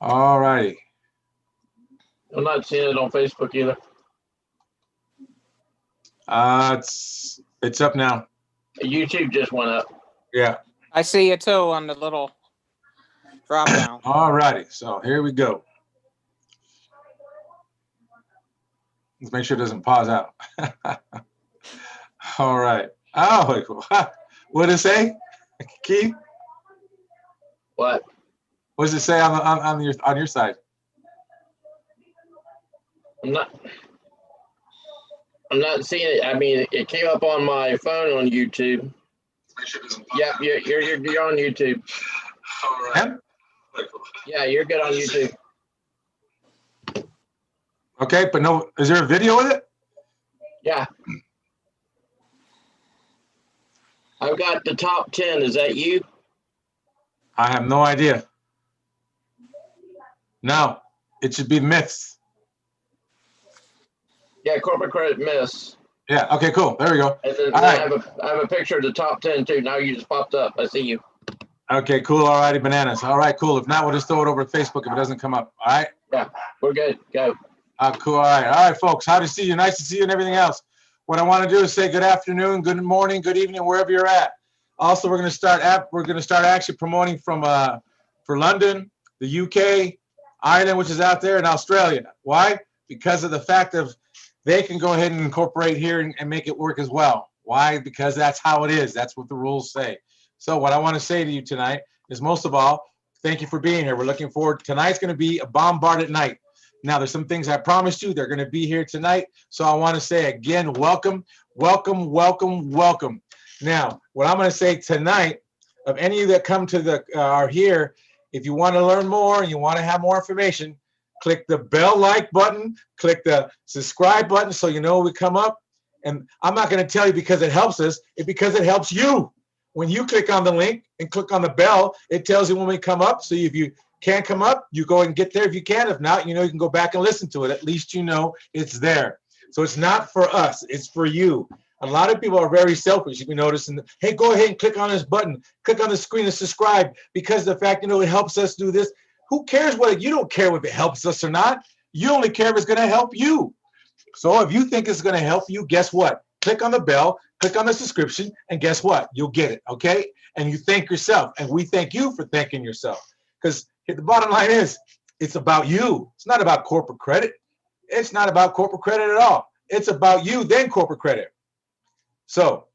All righty. I'm not seeing it on Facebook either. It's up now. YouTube just went up. Yeah. I see it too on the little drop down. All righty. So here we go. Let's make sure it doesn't pause out. All right. Oh, what did it say, Keith? What? What does it say on your side? I'm not seeing it. I mean, it came up on my phone on YouTube. Yep, you're on YouTube. All right. Yeah, you're good on YouTube. Okay, but no, is there a video with it? Yeah. I've got the top 10. Is that you? I have no idea. No, it should be myths. Yeah, corporate credit myths. Yeah. Okay. Cool. There we go. And then All I right. have a picture of the top 10 too. Now you just popped up. I see you. Okay. Cool. All righty. Bananas. All right. Cool. If not, we'll just throw it over to Facebook if it doesn't come up. All right. Yeah, we're good. Go. Cool. All right. All right, folks. How to see you? Nice to see you and everything else. What I want to do is say good afternoon, good morning, good evening, wherever you're at. Also, we're going to start actually promoting from for London, the UK, Ireland, which is out there, and Australia. Why? Because of the fact of they can go ahead and incorporate here and make it work as well. Why? Because that's how it is. That's what the rules say. So what I want to say to you tonight is, most of all, thank you for being here. We're looking forward. Tonight's going to be a bombarded night. Now, there's some things I promised you. They're going to be here tonight. So I want to say again, welcome, welcome, welcome, welcome. Now, what I'm going to say tonight, of any of you that come to the are here, if you want to learn more and you want to have more information, click the bell like button, click the subscribe button so you know when we come up. And I'm not going to tell you because it helps us, it's because it helps you. When you click on the link and click on the bell, it tells you when we come up. So if you can't come up, you go and get there if you can. If not, you know, you can go back and listen to it. At least you know it's there. So it's not for us, it's for you. A lot of people are very selfish. You can notice, hey, go ahead and click on this button, click on the screen and subscribe, because the fact, you know, it helps us do this. Who cares what you don't care if it helps us or not. You only care if it's going to help you. So if you think it's going to help you, guess what? Click on the bell, click on the subscription, and guess what? You'll get it, okay? And you thank yourself, and we thank you for thanking yourself. Because the bottom line is, it's about you. It's not about corporate credit. It's not about corporate credit at all. It's about you, then corporate credit. So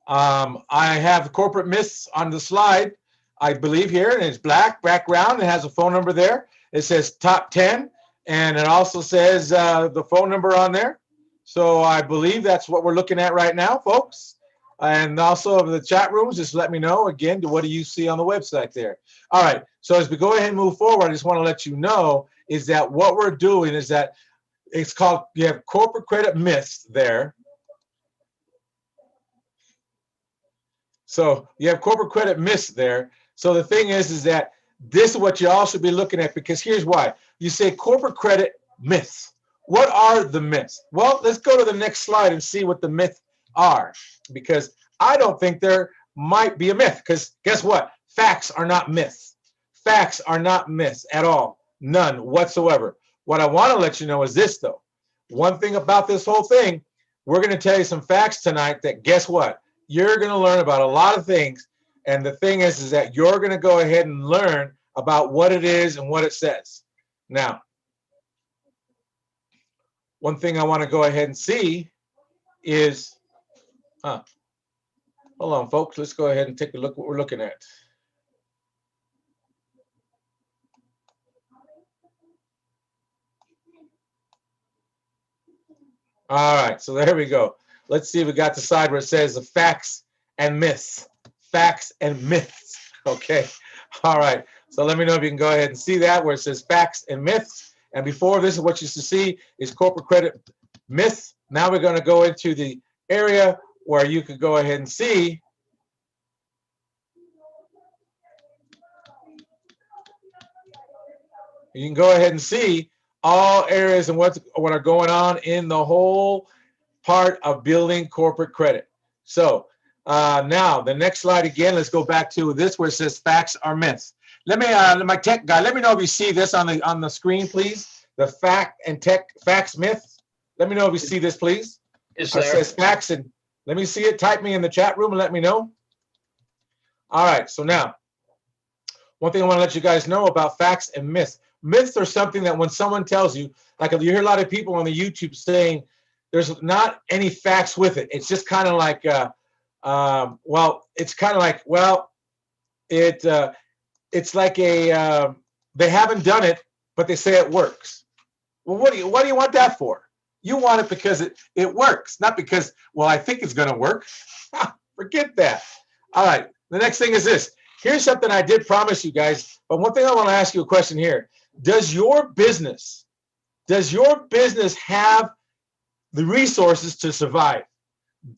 I have corporate myths on the slide, I believe here, and it's black background. It has a phone number there. It says top 10, and it also says the phone number on there. So I believe that's what we're looking at right now, folks. And also the chat rooms, just let me know again, what do you see on the website there? All right, so as we go ahead and move forward, I just want to let you know is that what we're doing is that it's called, you have corporate credit myths there. So you have corporate credit myths there. So the thing is that this is what you all should be looking at, because here's why. You say corporate credit myths. What are the myths? Well, let's go to the next slide and see what the myths are, because I don't think there might be a myth, because guess what? Facts are not myths. Facts are not myths at all. None whatsoever. What I want to let you know is this, though. One thing about this whole thing, we're going to tell you some facts tonight that, guess what? You're going to learn about a lot of things. And the thing is that you're going to go ahead and learn about what it is and what it says. Now, one thing I want to go ahead and see is, hold on, folks. Let's go ahead and take a look what we're looking at. All right, so there we go. Let's see if we got the side where it says the facts and myths. Facts and myths. Okay. All right. So let me know if you can go ahead and see that where it says facts and myths. And before this is what you should see is corporate credit myths. Now we're going to go into the area where you could go ahead and see. You can go ahead and see all areas and what are going on in the whole part of building corporate credit. So now the next slide again, let's go back to this where it says facts are myths. Let me, my tech guy, let me know if you see this on the screen, please. The fact and tech facts myth. Let me know if you see this, please. It's It there. says facts, and let me see it. Type me in the chat room and let me know. All right, so now, one thing I want to let you guys know about facts and myths. Myths are something that when someone tells you, like you hear a lot of people on the YouTube saying there's not any facts with it. It's just kind of like, well, it's kind of like, well, it's like a, they haven't done it, but they say it works. Well, what do you want that for? You want it because it works, not because, well, I think it's going to work. Forget that. All right. The next thing is this. Here's something I did promise you guys, but one thing I want to ask you a question here. Does your business have the resources to survive?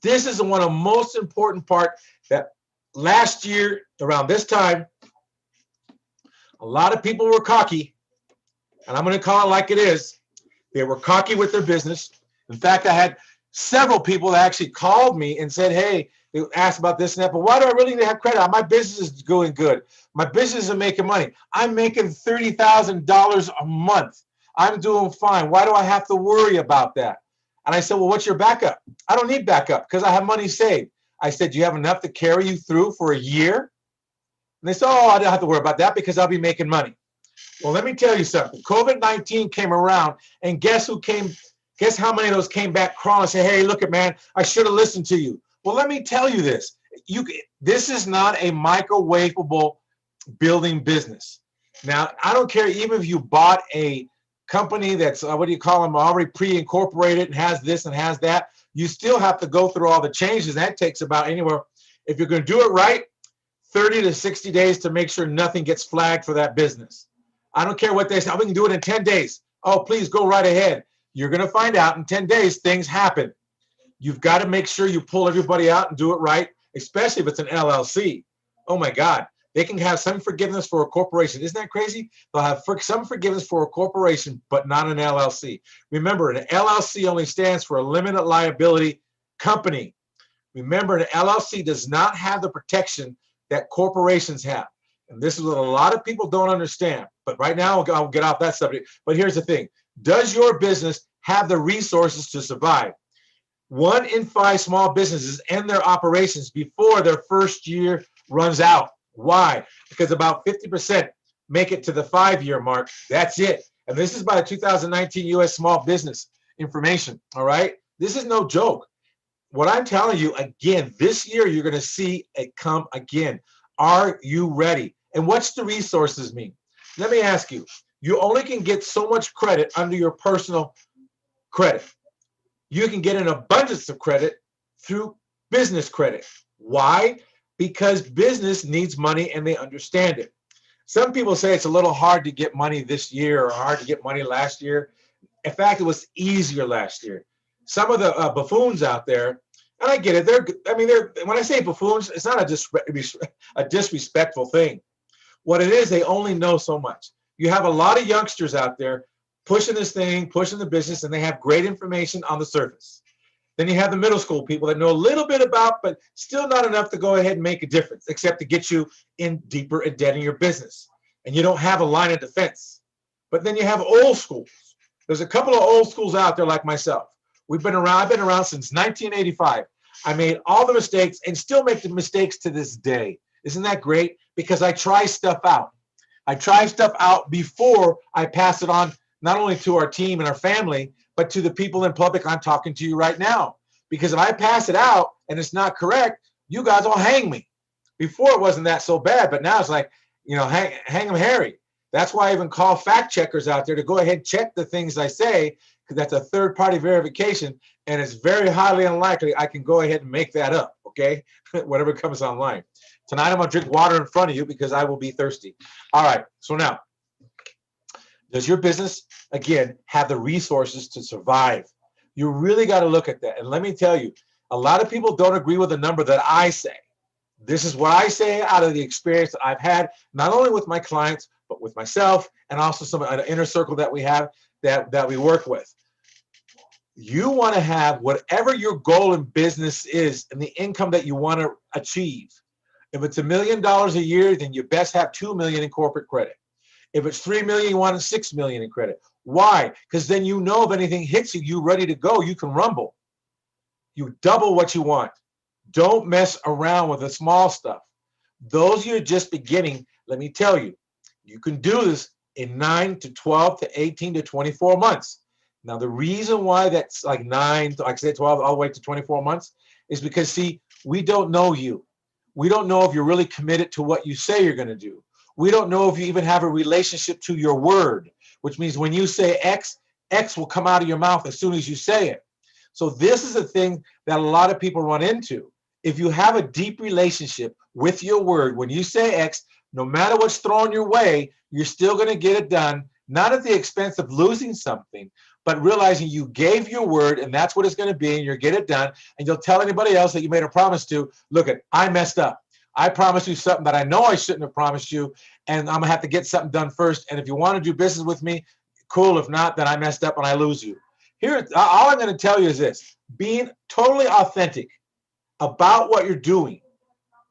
This is one of the most important part that last year around this time, a lot of people were cocky, and I'm going to call it like it is. They were cocky with their business. In fact, I had several people that actually called me and said, hey, they asked about this and that, but why do I really need to have credit? My business is going good. My business is making money. I'm making $30,000 a month. I'm doing fine. Why do I have to worry about that? And I said, well, what's your backup? I don't need backup because I have money saved. I said, do you have enough to carry you through for a year? And they said, oh, I don't have to worry about that because I'll be making money. Well, let me tell you something. COVID-19 came around, and guess how many of those came back crawling and said, hey, look at man, I should have listened to you. Well, let me tell you this. This is not a microwavable building business. Now, I don't care even if you bought a company that's, what do you call them, already pre-incorporated and has this and has that, you still have to go through all the changes. That takes about anywhere, if you're going to do it right, 30 to 60 days to make sure nothing gets flagged for that business. I don't care what they say. We can do it in 10 days. Oh, please go right ahead. You're going to find out in 10 days things happen. You've got to make sure you pull everybody out and do it right, especially if it's an LLC. Oh, my God. They can have some forgiveness for a corporation. Isn't that crazy? They'll have some forgiveness for a corporation, but not an LLC. Remember, an LLC only stands for a limited liability company. Remember, an LLC does not have the protection that corporations have. And this is what a lot of people don't understand. But right now, I'll get off that subject. But here's the thing. Does your business have the resources to survive? 1 in 5 small businesses end their operations before their first year runs out. Why? Because about 50% make it to the 5-year mark. That's it. And this is by the 2019 U.S. Small Business Information. All right? This is no joke. What I'm telling you, again, this year, you're going to see it come again. Are you ready? And what's the resources mean? Let me ask you, you only can get so much credit under your personal credit. You can get an abundance of credit through business credit. Why? Because business needs money and they understand it. Some people say it's a little hard to get money this year or hard to get money last year. In fact, it was easier last year. Some of the buffoons out there, and I get it, they're when I say buffoons, it's not a disrespectful thing. What it is, they only know so much. You have a lot of youngsters out there pushing this thing, pushing the business, and they have great information on the surface. Then you have the middle school people that know a little bit about, but still not enough to go ahead and make a difference, except to get you in deeper in debt in your business. And you don't have a line of defense. But then you have old schools. There's a couple of old schools out there like myself. I've been around since 1985. I made all the mistakes and still make the mistakes to this day. Isn't that great? Because I try stuff out. I try stuff out before I pass it on, not only to our team and our family, but to the people in public I'm talking to you right now. Because if I pass it out and it's not correct, you guys will hang me. Before it wasn't that so bad, but now it's like, hang them Harry. That's why I even call fact checkers out there to go ahead and check the things I say, because that's a third-party verification, and it's very highly unlikely I can go ahead and make that up, okay? Whatever comes online. Tonight I'm going to drink water in front of you because I will be thirsty. All right, so now, does your business, again, have the resources to survive? You really got to look at that. And let me tell you, a lot of people don't agree with the number that I say. This is what I say out of the experience that I've had, not only with my clients, but with myself and also some an inner circle that we have that we work with. You want to have whatever your goal in business is and the income that you want to achieve. If it's $1 million a year, then you best have 2 million in corporate credit. If it's 3 million, you want 6 million in credit. Why? Because then you know if anything hits you, you're ready to go. You can rumble. You double what you want. Don't mess around with the small stuff. Those of you just beginning, let me tell you, you can do this in 9 to 12 to 18 to 24 months. Now, the reason why that's like 9, like I said, 12 all the way to 24 months is because, see, we don't know you. We don't know if you're really committed to what you say you're going to do. We don't know if you even have a relationship to your word, which means when you say X, X will come out of your mouth as soon as you say it. So this is a thing that a lot of people run into. If you have a deep relationship with your word, when you say X, no matter what's thrown your way, you're still going to get it done, not at the expense of losing something, but realizing you gave your word and that's what it's going to be, and you'll get it done, and you'll tell anybody else that you made a promise to, look, I messed up. I promised you something that I know I shouldn't have promised you, and I'm going to have to get something done first, and if you want to do business with me, cool. If not, then I messed up and I lose you. Here, all I'm going to tell you is this: being totally authentic about what you're doing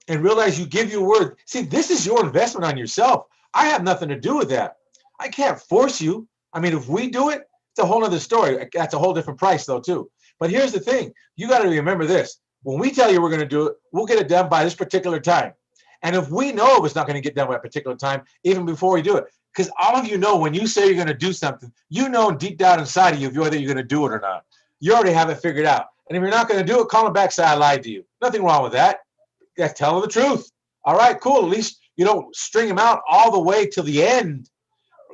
and realize you give your word. See, this is your investment on yourself. I have nothing to do with that. I can't force you. I mean, if we do it, it's a whole other story. That's a whole different price, though, too. But here's the thing. You got to remember this. When we tell you we're going to do it, we'll get it done by this particular time. And if we know it's not going to get done by a particular time, even before we do it, because all of you know when you say you're going to do something, you know deep down inside of you whether you're going to do it or not. You already have it figured out. And if you're not going to do it, call them back, say I lied to you. Nothing wrong with that. That's telling the truth. All right, cool. At least you don't string them out all the way till the end,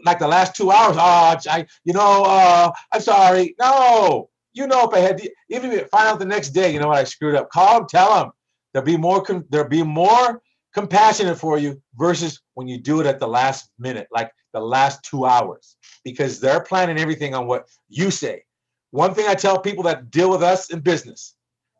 like the last 2 hours. I'm sorry. No, you know, if I had, even if you find out the next day, you know what, I screwed up. Call them, tell them. They'll be more compassionate for you versus when you do it at the last minute, like the last 2 hours, because they're planning everything on what you say. One thing I tell people that deal with us in business,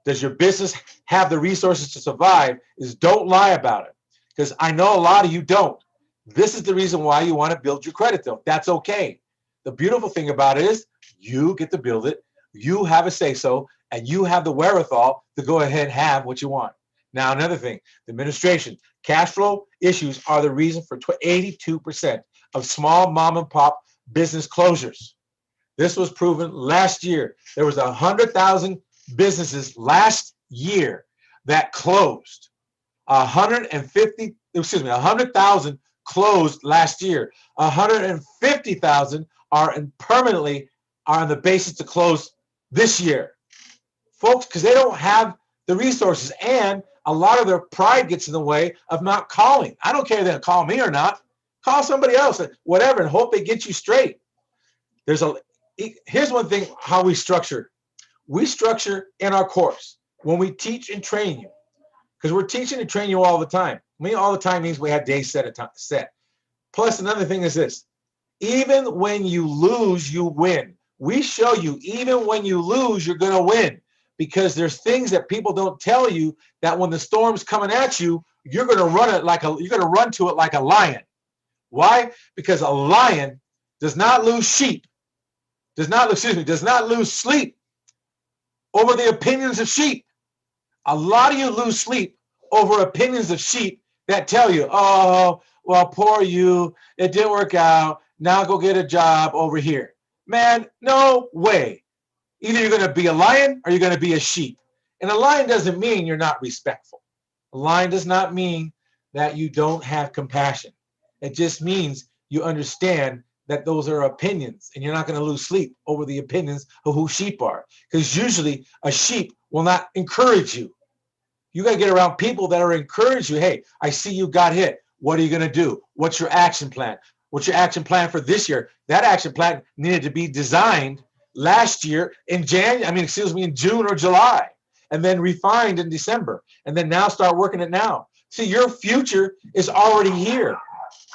does your business have the resources to survive, is don't lie about it. Because I know a lot of you don't. This is the reason why you want to build your credit, though. That's okay. The beautiful thing about it is you get to build it. You have a say-so, and you have the wherewithal to go ahead and have what you want. Now, another thing, the administration, cash flow issues are the reason for 82% of small mom and pop business closures. This was proven last year. There was 100,000 businesses last year that closed. 100,000 closed last year. 150,000 are permanently on the basis to close this year, folks, because they don't have the resources, and a lot of their pride gets in the way of not calling. I don't care if they call me or not. Call somebody else, whatever, and hope they get you straight. Here's one thing: how we structure. We structure in our course when we teach and train you, because we're teaching and training you all the time. All the time means we have days set. Plus, another thing is this: even when you lose, you win. We show you even when you lose, you're going to win, because there's things that people don't tell you that when the storm's coming at you, you're going to run to it like a lion. Why? Because a lion does not lose does not lose sleep over the opinions of sheep. A lot of you lose sleep over opinions of sheep that tell you, oh, well, poor you, it didn't work out, now go get a job over here. Man, no way. Either you're going to be a lion or you're going to be a sheep. And a lion doesn't mean you're not respectful. A lion does not mean that you don't have compassion. It just means you understand that those are opinions, and you're not going to lose sleep over the opinions of who sheep are, because usually a sheep will not encourage you. You got to get around people that are encouraging you. Hey, I see you got hit. What are you going to do? What's your action plan? What's your action plan for this year? That action plan needed to be designed last year in June or July, and then refined in December, and then now start working it now. See, your future is already here.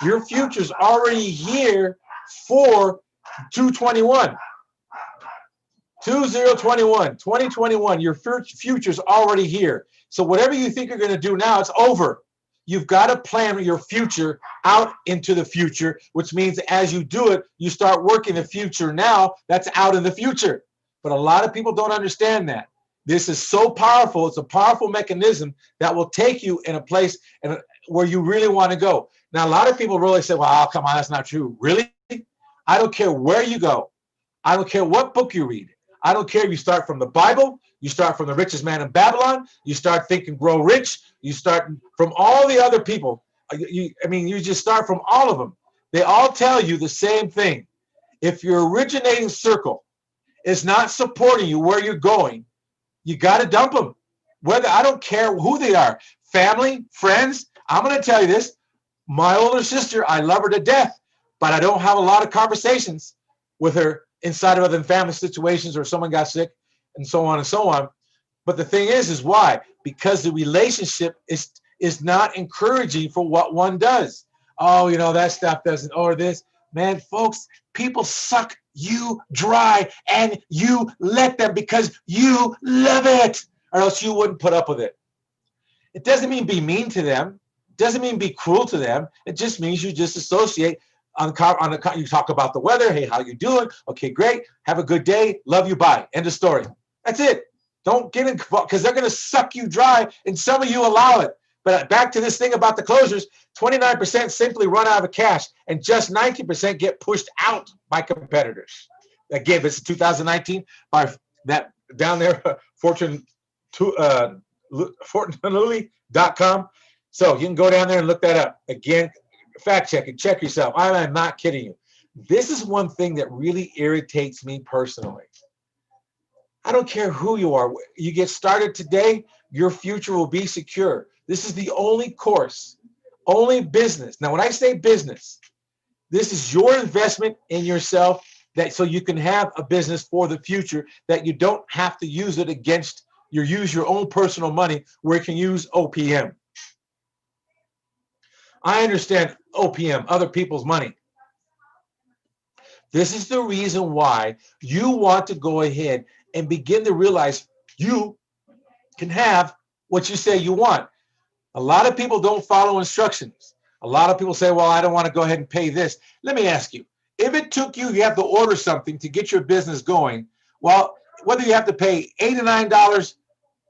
Your future's already here for 2021. 2021, your future's already here. So whatever you think you're going to do now, it's over. You've got to plan your future out into the future, which means as you do it, you start working the future now that's out in the future. But a lot of people don't understand that. This is so powerful. It's a powerful mechanism that will take you in a place where you really want to go. Now, a lot of people really say, well, come on, that's not true. Really? I don't care where you go. I don't care what book you read. I don't care if you start from the Bible, you start from the richest man in Babylon, you start Think and Grow Rich, you start from all the other people. You just start from all of them. They all tell you the same thing. If your originating circle is not supporting you where you're going, you got to dump them. Whether, I don't care who they are, family, friends. I'm going to tell you this. My older sister, I love her to death, but I don't have a lot of conversations with her inside of other family situations or someone got sick and so on and so on. But the thing is why? Because the relationship is not encouraging for what one does. Oh, you know, that stuff doesn't, or this. Man, folks, people suck you dry and you let them because you love it, or else you wouldn't put up with it. It doesn't mean be mean to them. It doesn't mean be cruel to them. It just means you just associate you talk about the weather. Hey, how you doing? Okay, great. Have a good day. Love you. Bye. End of story. That's it. Don't get involved because they're going to suck you dry, and some of you allow it. But back to this thing about the closers, 29% simply run out of cash, and just 19% get pushed out by competitors. Again, this is 2019 by that down there, fortunately.com. So you can go down there and look that up. Again, fact check it, check yourself. I'm not kidding you. This is one thing that really irritates me personally. I don't care who you are. You get started today, your future will be secure. This is the only course, only business. Now, when I say business, this is your investment in yourself so you can have a business for the future that you don't have to use it against use your own personal money where you can use OPM. I understand OPM, other people's money. This is the reason why you want to go ahead and begin to realize you can have what you say you want. A lot of people don't follow instructions. A lot of people say, well, I don't want to go ahead and pay this. Let me ask you, if it took you have to order something to get your business going, well, whether you have to pay $89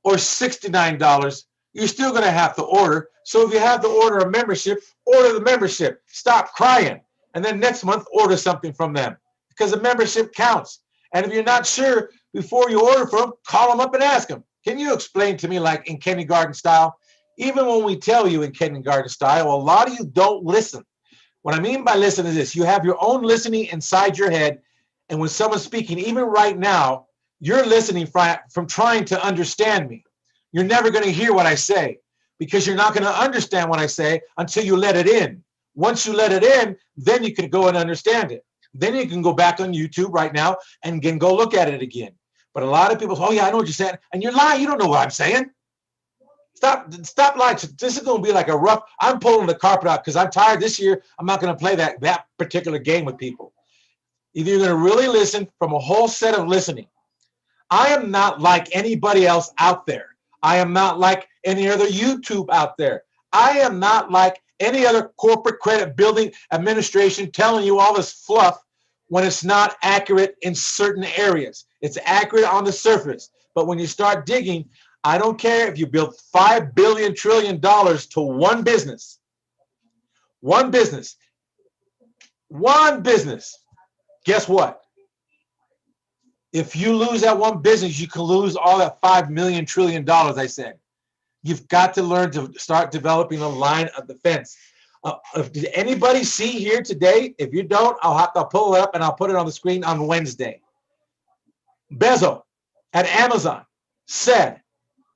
or $69, you're still going to have to order. So if you have to order a membership, order the membership. Stop crying. And then next month, order something from them because the membership counts. And if you're not sure before you order from them, call them up and ask them, can you explain to me like in kindergarten style? Even when we tell you in kindergarten style, a lot of you don't listen. What I mean by listen is this. You have your own listening inside your head. And when someone's speaking, even right now, you're listening from trying to understand me. You're never going to hear what I say because you're not going to understand what I say until you let it in. Once you let it in, then you can go and understand it. Then you can go back on YouTube right now and can go look at it again. But a lot of people say, oh, yeah, I know what you're saying. And you're lying. You don't know what I'm saying. Stop lying. This is going to be like a rough, I'm pulling the carpet out because I'm tired this year. I'm not going to play that particular game with people. Either you're going to really listen from a whole set of listening. I am not like anybody else out there. I am not like any other YouTube out there. I am not like any other corporate credit building administration telling you all this fluff when it's not accurate in certain areas. It's accurate on the surface. But when you start digging, I don't care if you build $5 billion trillion to one business. Guess what? If you lose that one business, you can lose all that $5 million trillion, I said. You've got to learn to start developing a line of defense. Did anybody see here today? If you don't, I'll pull it up and I'll put it on the screen on Wednesday. Bezos at Amazon said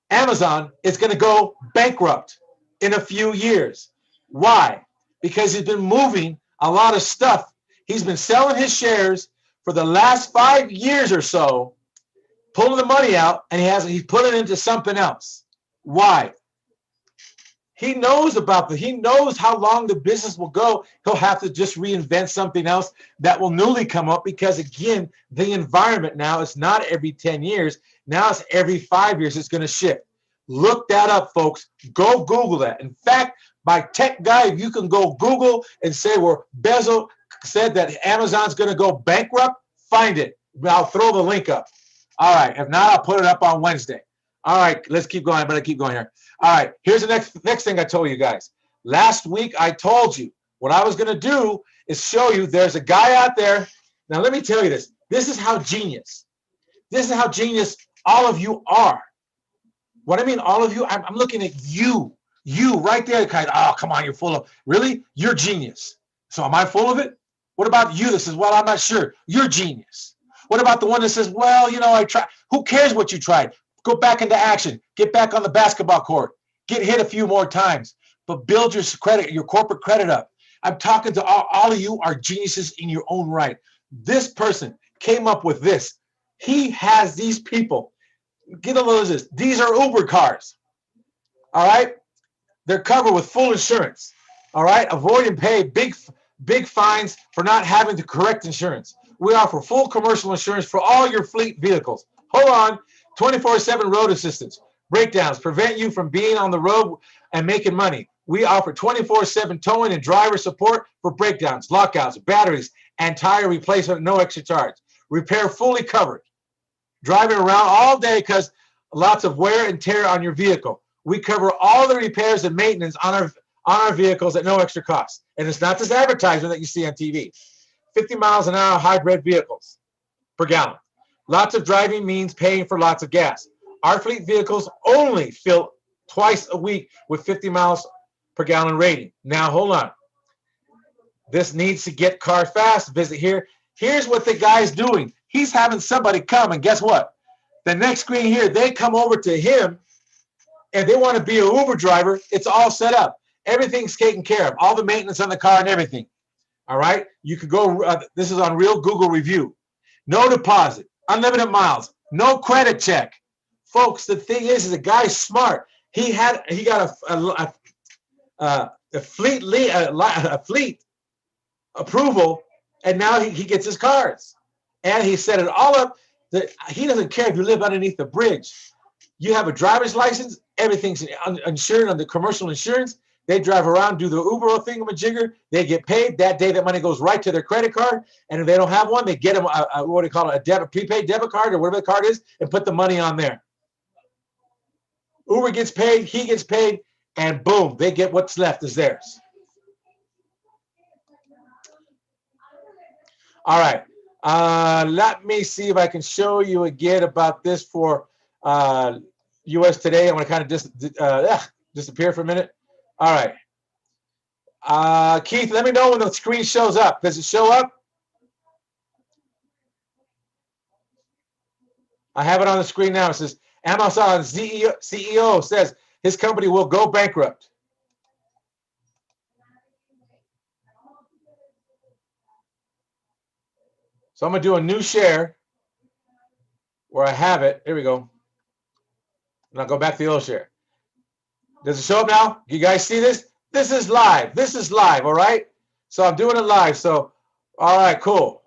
Amazon is going to go bankrupt in a few years. Why? Because he's been moving a lot of stuff. He's been selling his shares for the last 5 years or so, pulling the money out, and he's put it into something else. Why? He knows he knows how long the business will go. He'll have to just reinvent something else that will newly come up because, again, the environment now is not every 10 years. Now it's every 5 years it's going to shift. Look that up, folks. Go Google that. In fact, my tech guy, if you can go Google and say where Bezos said that Amazon's going to go bankrupt, find it. I'll throw the link up. All right. If not, I'll put it up on Wednesday. All right, let's keep going. I better keep going here. All right, here's the next thing I told you guys. Last week, I told you what I was going to do is show you there's a guy out there. Now, let me tell you this. This is how genius. This is how genius all of you are. What I mean, all of you, I'm looking at you. You right there, kind of, oh, come on, you're full of, really? You're genius. So am I full of it? What about you that says, well, I'm not sure? You're genius. What about the one that says, well, you know, I tried. Who cares what you tried? Go back into action. Get back on the basketball court. Get hit a few more times. But build your credit, your corporate credit up. I'm talking to all of you are geniuses in your own right. This person came up with this. He has these people. Get a load of this. These are Uber cars. All right? They're covered with full insurance. All right? Avoid and pay big fines for not having the correct insurance. We offer full commercial insurance for all your fleet vehicles. Hold on. 24/7 road assistance. Breakdowns prevent you from being on the road and making money. We offer 24/7 towing and driver support for breakdowns, lockouts, batteries, and tire replacement at no extra charge. Repair fully covered. Driving around all day because lots of wear and tear on your vehicle. We cover all the repairs and maintenance on our vehicles at no extra cost. And it's not this advertisement that you see on TV. 50 miles an hour hybrid vehicles per gallon. Lots of driving means paying for lots of gas. Our fleet vehicles only fill twice a week with 50 miles per gallon rating. Now, hold on. This needs to get car fast. Visit here. Here's what the guy's doing. He's having somebody come, and guess what? The next screen here, they come over to him, and they want to be an Uber driver. It's all set up. Everything's taken care of. All the maintenance on the car and everything. All right? You could go, this is on real Google review. No deposit, unlimited miles, no credit check. Folks, the thing is the guy's smart. He got a fleet approval, and now he gets his cars. And he set it all up. He doesn't care if you live underneath the bridge. You have a driver's license. Everything's insured under commercial insurance. They drive around, do the Uber thingamajigger. They get paid. That day, that money goes right to their credit card. And if they don't have one, they get them what do you call it, a prepaid debit card or whatever the card is, and put the money on there. Uber gets paid. He gets paid. And boom, they get what's left is theirs. All right. Let me see if I can show you again about this for US Today. I'm going to kind of disappear for a minute. All right. Keith, let me know when the screen shows up. Does it show up? I have it on the screen now. It says Amazon CEO says his company will go bankrupt. So I'm going to do a new share where I have it. Here we go. And I'll go back to the old share. Does it show up now? You guys see this? This is live. This is live, all right? So I'm doing it live. So, all right, cool.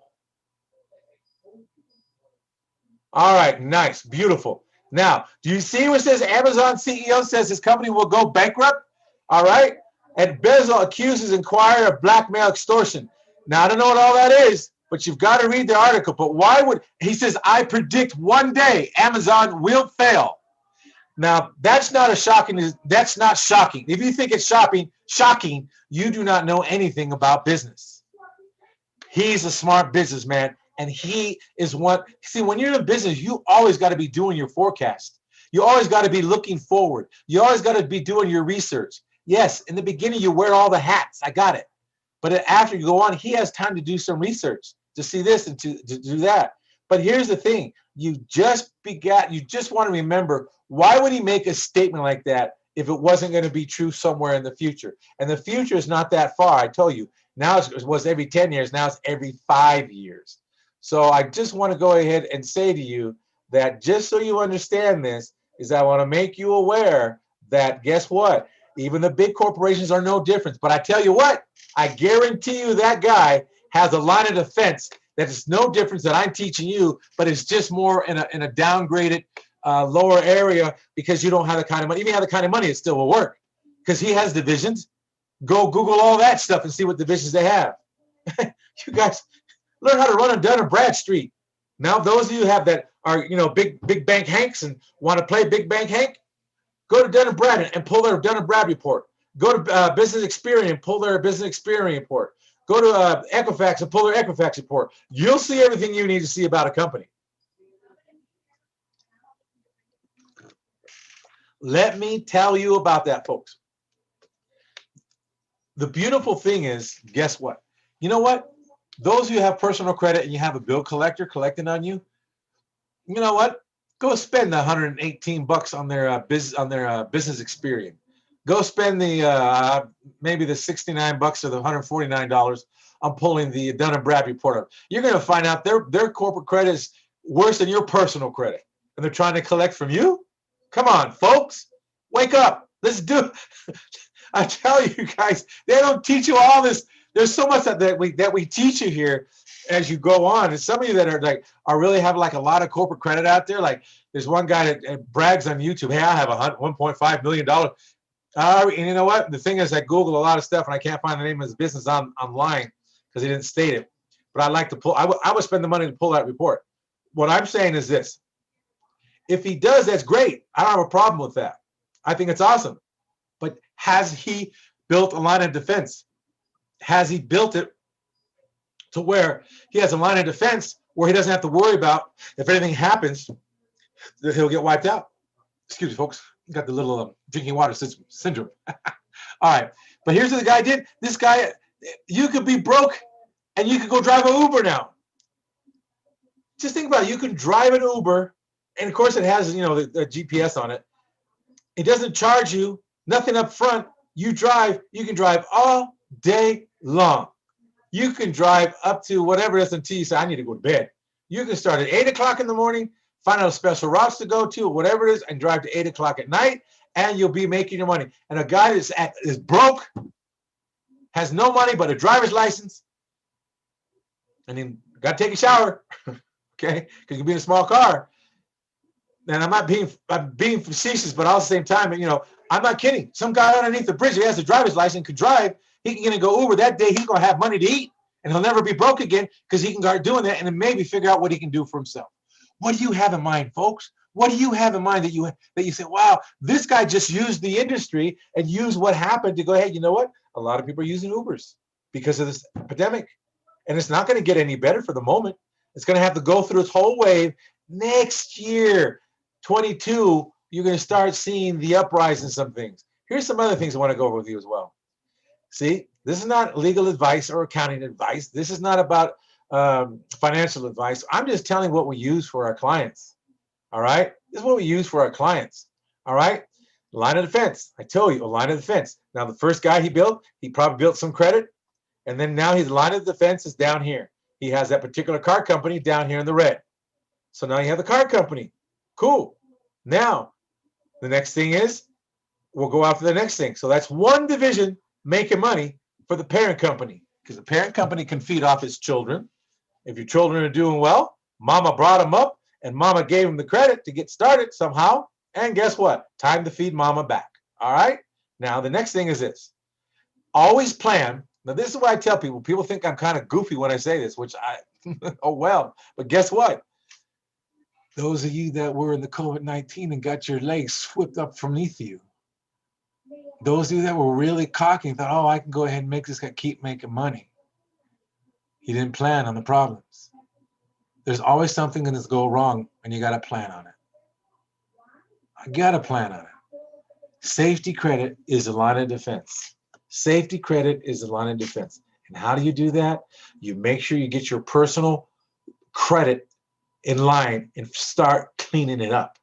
All right, nice, beautiful. Now, do you see what says Amazon CEO says his company will go bankrupt? All right? And Bezos accuses Inquirer of blackmail extortion. Now, I don't know what all that is, but you've got to read the article. But why would, he says, I predict one day Amazon will fail. Now, that's not shocking. If you think it's shocking, you do not know anything about business. He's a smart businessman, and he is one. See, when you're in business, you always got to be doing your forecast. You always got to be looking forward. You always got to be doing your research. Yes, in the beginning, you wear all the hats. I got it. But after you go on, he has time to do some research, to see this and to do that. But here's the thing. You just want to remember, why would he make a statement like that if it wasn't going to be true somewhere in the future? And the future is not that far. I told you. Now it was every 10 years. Now it's every 5 years. So I just want to go ahead and say to you that just so you understand this, is I want to make you aware that guess what? Even the big corporations are no different. But I tell you what, I guarantee you that guy has a line of defense that is no difference that I'm teaching you, but it's just more in a downgraded lower area because you don't have the kind of money. If you have the kind of money, it still will work because he has divisions. Go Google all that stuff and see what divisions they have. You guys learn how to run on Dun & Bradstreet. Now, those of you have that are, big bank Hanks and want to play big bank Hank, go to Dun & Brad and pull their Dun & Brad report. Go to Business Experience and pull their Business Experience report. Go to Equifax and pull their Equifax report. You'll see everything you need to see about a company. Let me tell you about that, folks. The beautiful thing is, guess what? You know what? Those of you who have personal credit and you have a bill collector collecting on you, you know what? Go spend the 118 bucks on their Business Experience. Go spend the maybe the 69 bucks or the $149 on pulling the Dun & Brad report up. You're going to find out their corporate credit is worse than your personal credit, and they're trying to collect from you. Come on, folks, wake up. Let's do. I tell you guys, they don't teach you all this. There's so much that we teach you here as you go on. And some of you that are really have like a lot of corporate credit out there. Like there's one guy that brags on YouTube. Hey, I have $1.5 million. And you know what? The thing is, I Googled a lot of stuff and I can't find the name of his business online because he didn't state it. But I'd like to pull. I would spend the money to pull that report. What I'm saying is this: if he does, that's great. I don't have a problem with that. I think it's awesome. But has he built a line of defense? Has he built it to where he has a line of defense where he doesn't have to worry about if anything happens that he'll get wiped out? Excuse me, folks. Got the little drinking water syndrome. All right. But here's what the guy did. This guy, you could be broke and you could go drive an Uber now. Just think about it. You can drive an Uber, and of course it has, the GPS on it. It doesn't charge you nothing up front. You can drive all day long. You can drive up to whatever it is until you say, I need to go to bed. You can start at 8 o'clock in the morning, find out special routes to go to, whatever it is, and drive to 8 o'clock at night, and you'll be making your money. And a guy that is broke, has no money but a driver's license, and then got to take a shower, okay? Because you can be in a small car. And I'm being facetious, but all at the same time, I'm not kidding. Some guy underneath the bridge, he has a driver's license, could drive. He can get and go Uber that day. He's going to have money to eat, and he'll never be broke again because he can start doing that and then maybe figure out what he can do for himself. What do you have in mind, folks? What do you have in mind that you say, wow, this guy just used the industry and used what happened to go, hey, you know what? A lot of people are using Ubers because of this epidemic, and it's not going to get any better for the moment. It's going to have to go through its whole wave. Next year, 22, you're going to start seeing the uprise in some things. Here's some other things I want to go over with you as well. See, this is not legal advice or accounting advice. This is not about financial advice. I'm just telling what we use for our clients. All right. This is what we use for our clients. All right. Line of defense. I told you, a line of defense. Now, the first guy he probably built some credit. And then now his line of defense is down here. He has that particular car company down here in the red. So now you have the car company. Cool. Now, the next thing is we'll go after the next thing. So that's one division making money for the parent company, because the parent company can feed off its children. If your children are doing well, mama brought them up and mama gave them the credit to get started somehow. And guess what? Time to feed mama back. All right. Now, the next thing is this. Always plan. Now, this is what I tell people. People think I'm kind of goofy when I say this, which oh, well, but guess what? Those of you that were in the COVID-19 and got your legs swept up from beneath you, those of you that were really cocky and thought, oh, I can go ahead and make this guy keep making money. You didn't plan on the problems. There's always something that's go wrong, and you got to plan on it. I got to plan on it. Safety credit is a line of defense. Safety credit is a line of defense. And how do you do that? You make sure you get your personal credit in line and start cleaning it up.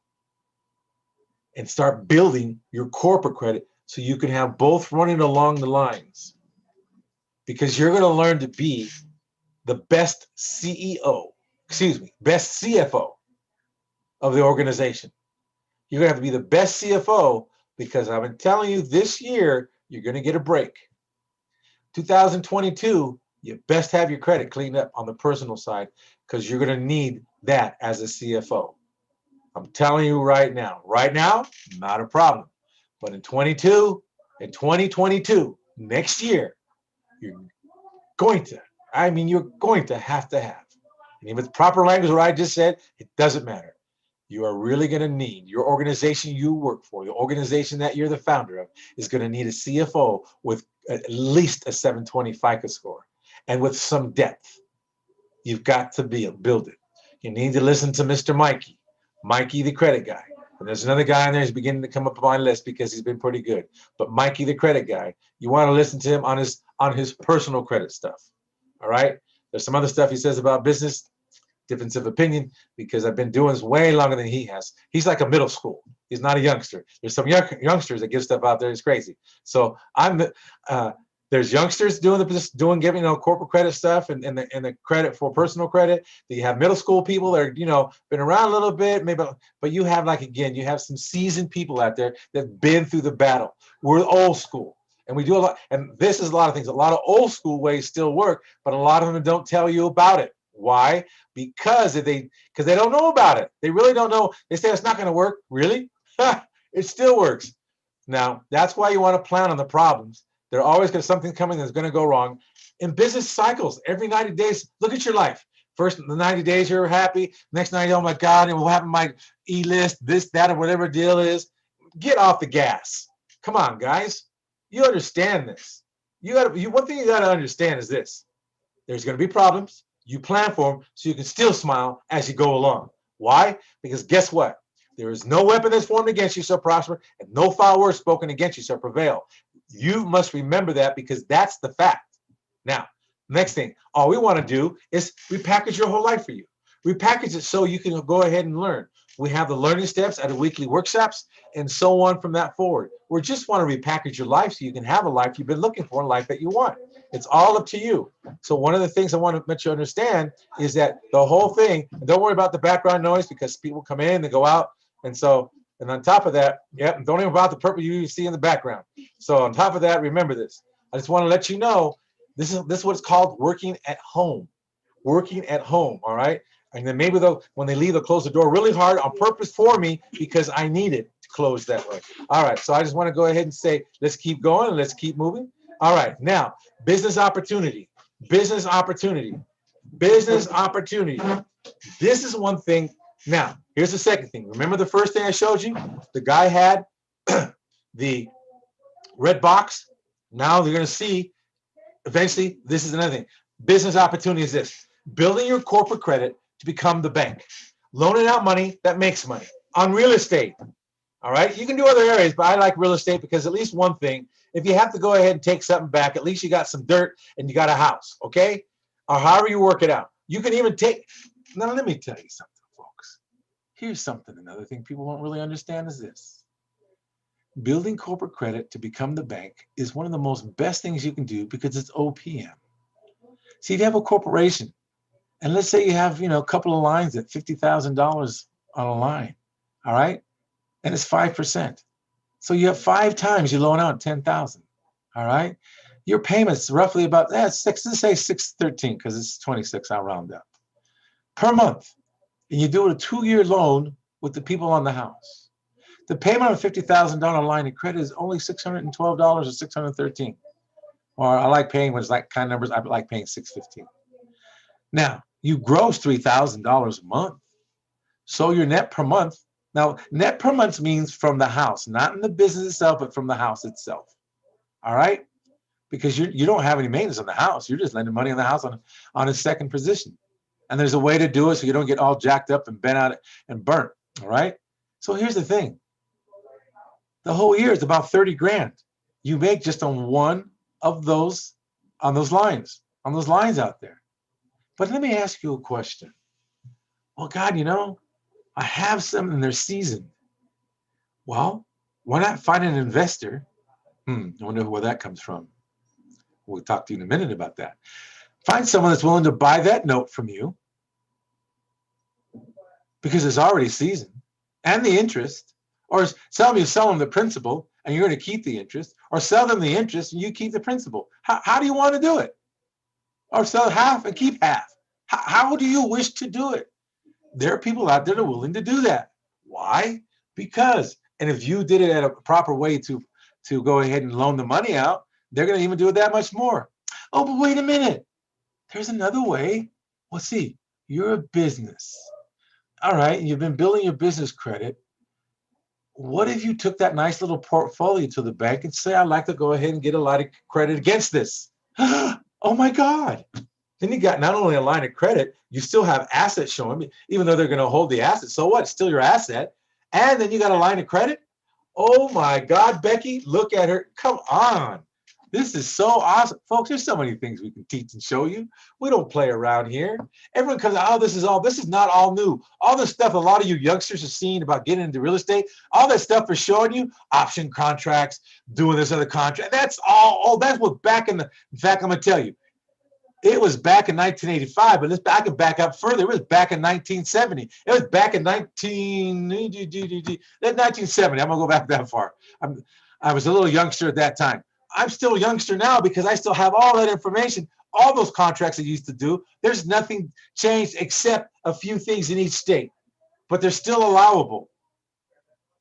And start building your corporate credit so you can have both running along the lines. Because you're going to learn to be the best best CFO of the organization. You're going to have to be the best CFO because I've been telling you this year, you're going to get a break. 2022, you best have your credit cleaned up on the personal side because you're going to need that as a CFO. I'm telling you right now, not a problem. But in 2022, next year, you're going to have. And if it's proper language, what I just said, it doesn't matter. You are really going to need your organization you work for, the organization that you're the founder of, is going to need a CFO with at least a 720 FICO score and with some depth. You've got to build it. You need to listen to Mr. Mikey, the credit guy. And there's another guy in there who's beginning to come up on my list because he's been pretty good. But Mikey, the credit guy, you want to listen to him on his personal credit stuff. All right. There's some other stuff he says about business, difference of opinion, because I've been doing this way longer than he has. He's like a middle school. He's not a youngster. There's some youngsters that give stuff out there. It's crazy. So there's youngsters giving corporate credit stuff and the credit for personal credit. You have middle school people that are been around a little bit, maybe, but you have you have some seasoned people out there that've been through the battle. We're old school. And we do a lot, and this is a lot of things. A lot of old school ways still work, but a lot of them don't tell you about it. Why? Because they don't know about it. They really don't know. They say it's not going to work. Really? It still works. Now, that's why you want to plan on the problems. They're always going to something coming that's going to go wrong. In business cycles, every 90 days, look at your life. First, the 90 days, you're happy. Next 90, oh my God, and what happened to my E-list, this, that, or whatever deal is. Get off the gas. Come on, guys. You understand this. One thing you got to understand is this. There's going to be problems. You plan for them so you can still smile as you go along. Why? Because guess what? There is no weapon that's formed against you shall prosper, and no foul word spoken against you shall prevail. You must remember that because that's the fact. Now, next thing, all we want to do is repackage your whole life for you. Repackage it so you can go ahead and learn. We have the learning steps at the weekly workshops and so on from that forward. We just want to repackage your life so you can have a life you've been looking for, a life that you want. It's all up to you. So one of the things I want to let you understand is that the whole thing, and don't worry about the background noise because people come in, they go out. And on top of that, don't even about the purple you see in the background. So on top of that, remember this. I just want to let you know, this is what it's called working at home. Working at home, all right? And then maybe when they leave, they'll close the door really hard on purpose for me because I need it to close that way. All right, so I just want to go ahead and say, let's keep going and let's keep moving. All right, now, business opportunity. Business opportunity. Business opportunity. This is one thing. Now, here's the second thing. Remember the first thing I showed you? The guy had the red box. Now they're going to see, eventually, this is another thing. Business opportunity is this. Building your corporate credit to become the bank. Loaning out money that makes money on real estate. All right? You can do other areas, but I like real estate because at least one thing, if you have to go ahead and take something back, at least you got some dirt and you got a house, okay? Or however you work it out. You can even take, now let me tell you something, folks. Here's something, another thing people don't really understand is this. Building corporate credit to become the bank is one of the most best things you can do because it's OPM. See, if you have a corporation, and let's say you have, a couple of lines at $50,000 on a line, all right? And it's 5%. So you have 5 times you loan out 10,000, all right? Your payment's roughly about, let's say 613 because it's 26, I'll round up, per month. And you do a 2-year loan with the people on the house. The payment on a $50,000 line of credit is only $612 or $613. Or I like paying when it's like kind of numbers, I like paying $615. Now, you gross $3,000 a month. So your net per month, now net per month means from the house, not in the business itself, but from the house itself. All right? Because you don't have any maintenance on the house. You're just lending money on the house on a second position. And there's a way to do it so you don't get all jacked up and bent out and burnt. All right? So here's the thing. The whole year is about 30 grand. You make just on one of those, on those lines out there. But let me ask you a question. Well, God, I have some and they're seasoned. Well, why not find an investor? I wonder where that comes from. We'll talk to you in a minute about that. Find someone that's willing to buy that note from you because it's already seasoned and the interest, or sell them the principal and you're going to keep the interest, or sell them the interest and you keep the principal. How do you want to do it? Or sell half and keep half. How do you wish to do it? There are people out there that are willing to do that. Why? Because, and if you did it at a proper way to go ahead and loan the money out, they're going to even do it that much more. Oh, but wait a minute. There's another way. Well, see, You're a business. All right, you've been building your business credit. What if you took that nice little portfolio to the bank and say, I'd like to go ahead and get a line of credit against this? Oh my God. Then you got not only a line of credit, you still have assets showing, even though they're going to hold the asset. So what? It's still your asset. And then you got a line of credit. Oh my God, Becky, look at her. Come on. This is so awesome. Folks, there's so many things we can teach and show you. We don't play around here. Everyone comes, oh, this is not all new. All the stuff a lot of you youngsters are seeing about getting into real estate, all that stuff is showing you option contracts, doing this other contract. That's all, that's what back in fact, I'm going to tell you, it was back in 1985, but I can back up further. It was back in 1970. It was back in 1970. I'm going to go back that far. I was a little youngster at that time. I'm still a youngster now because I still have all that information, all those contracts I used to do. There's nothing changed except a few things in each state, but they're still allowable.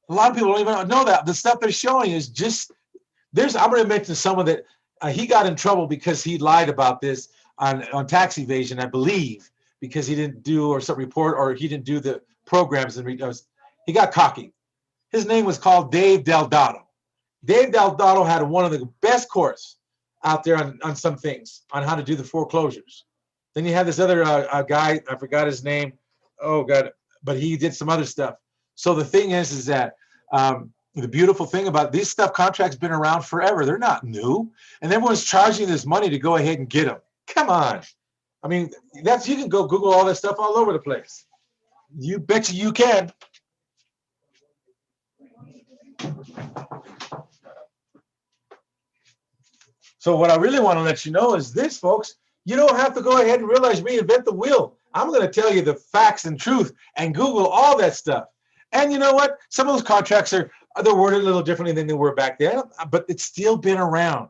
A lot of people don't even know that. The stuff they're showing is just, I'm going to mention someone that he got in trouble because he lied about this on tax evasion, I believe, because he didn't do or some report or he didn't do the programs and he got cocky. His name was called Dave Delgado. Dave Delgado had one of the best course out there on some things on how to do the foreclosures. Then you have this other guy, I forgot his name. Oh God, but he did some other stuff. So the thing is that the beautiful thing about these stuff contracts been around forever. They're not new, and everyone's charging this money to go ahead and get them. Come on, I mean you can go Google all that stuff all over the place. You bet you can. So what I really want to let you know is this, folks. You don't have to go ahead and reinvent the wheel. I'm going to tell you the facts and truth and Google all that stuff. And you know what? Some of those contracts they're worded a little differently than they were back then, but it's still been around.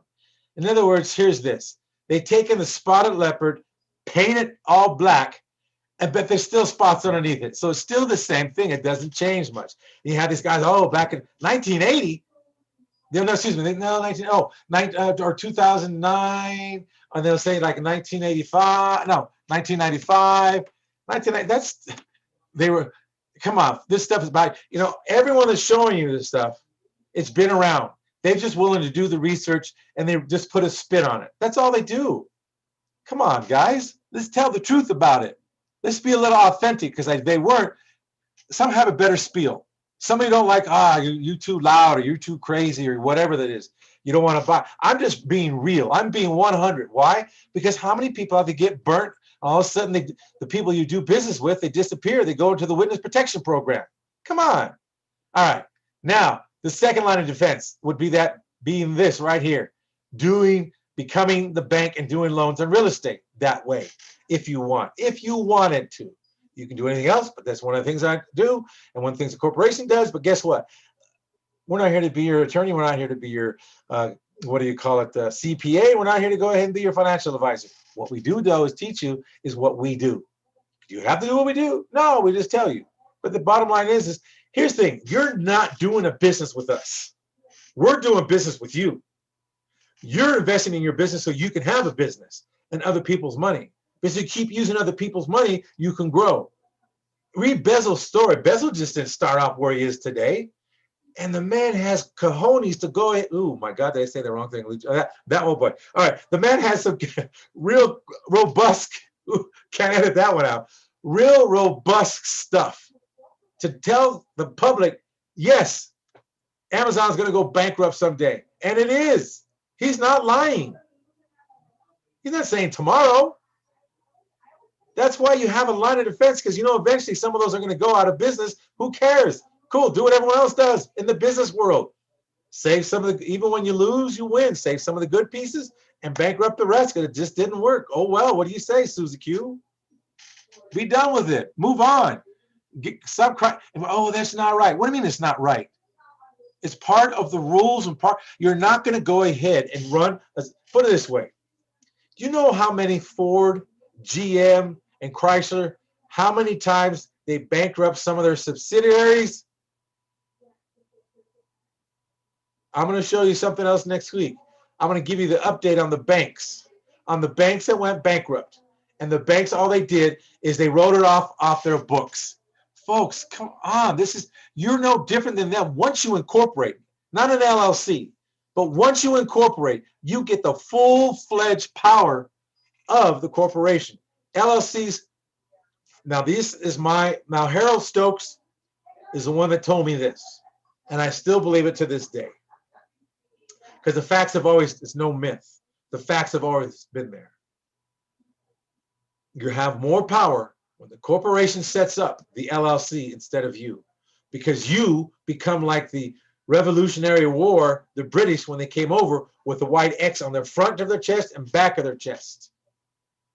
In other words, here's this. They taken the spotted leopard, paint it all black, but there's still spots underneath it. So it's still the same thing. It doesn't change much. You have these guys, back in 1980, no, excuse me, no, 2009, and they'll say like 1985, no, 1995, 1990, come on, this stuff is by, everyone that's showing you this stuff, it's been around. They're just willing to do the research and they just put a spin on it. That's all they do. Come on, guys, let's tell the truth about it. Let's be a little authentic because they weren't. Some have a better spiel. Somebody don't like, you're too loud or you're too crazy or whatever that is. You don't want to buy. I'm just being real. I'm being 100. Why? Because how many people have to get burnt? All of a sudden, the people you do business with, they disappear. They go into the witness protection program. Come on. All right. Now, the second line of defense would be that being this right here, becoming the bank and doing loans on real estate that way, if you wanted to. You can do anything else, but that's one of the things I do, and one of the things the corporation does. But guess what? We're not here to be your attorney. We're not here to be your, CPA. We're not here to go ahead and be your financial advisor. What we do, though, is teach you is what we do. Do you have to do what we do? No, we just tell you. But the bottom line is here's the thing. You're not doing a business with us. We're doing business with you. You're investing in your business so you can have a business and other people's money. Because you keep using other people's money, you can grow. Read Bezel's story. Bezel just didn't start off where he is today. And the man has cojones to go ahead. Oh, my God, did I say the wrong thing? That old boy. All right, the man has some real robust, can't edit that one out, real robust stuff to tell the public, yes, Amazon's going to go bankrupt someday. And it is. He's not lying. He's not saying tomorrow. That's why you have a line of defense, because eventually some of those are going to go out of business. Who cares? Cool, do what everyone else does in the business world. Save some of the, even when you lose, you win. Save some of the good pieces and bankrupt the rest because it just didn't work. Oh, well, what do you say, Susie Q? Be done with it. Move on. Stop crying. Oh, that's not right. What do you mean it's not right? It's part of the rules and you're not going to go ahead and run. Let's put it this way. Do you know how many Ford, GM, and Chrysler, how many times they bankrupt some of their subsidiaries? I'm going to show you something else next week. I'm going to give you the update on the banks that went bankrupt. And the banks, all they did is they wrote it off their books. Folks, come on. You're no different than them. Once you incorporate, not an LLC, but once you incorporate, you get the full-fledged power of the corporation. LLCs, now Harold Stokes is the one that told me this, and I still believe it to this day. Because the facts have always, it's no myth. The facts have always been there. You have more power when the corporation sets up the LLC instead of you, because you become like the Revolutionary War, the British, when they came over with the white X on the front of their chest and back of their chest.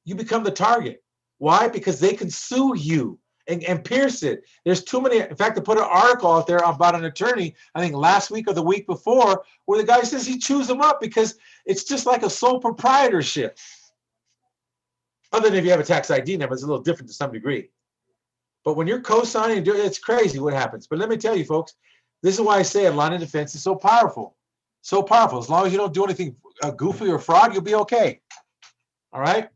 You become the target. Why? Because they can sue you and pierce it. There's too many. In fact, they put an article out there about an attorney, I think last week or the week before, where the guy says he chews them up because it's just like a sole proprietorship. Other than if you have a tax ID number, it's a little different to some degree. But when you're co-signing and doing it, it's crazy what happens. But let me tell you, folks, this is why I say a line of defense is so powerful. So powerful. As long as you don't do anything goofy or fraud, you'll be okay. All right?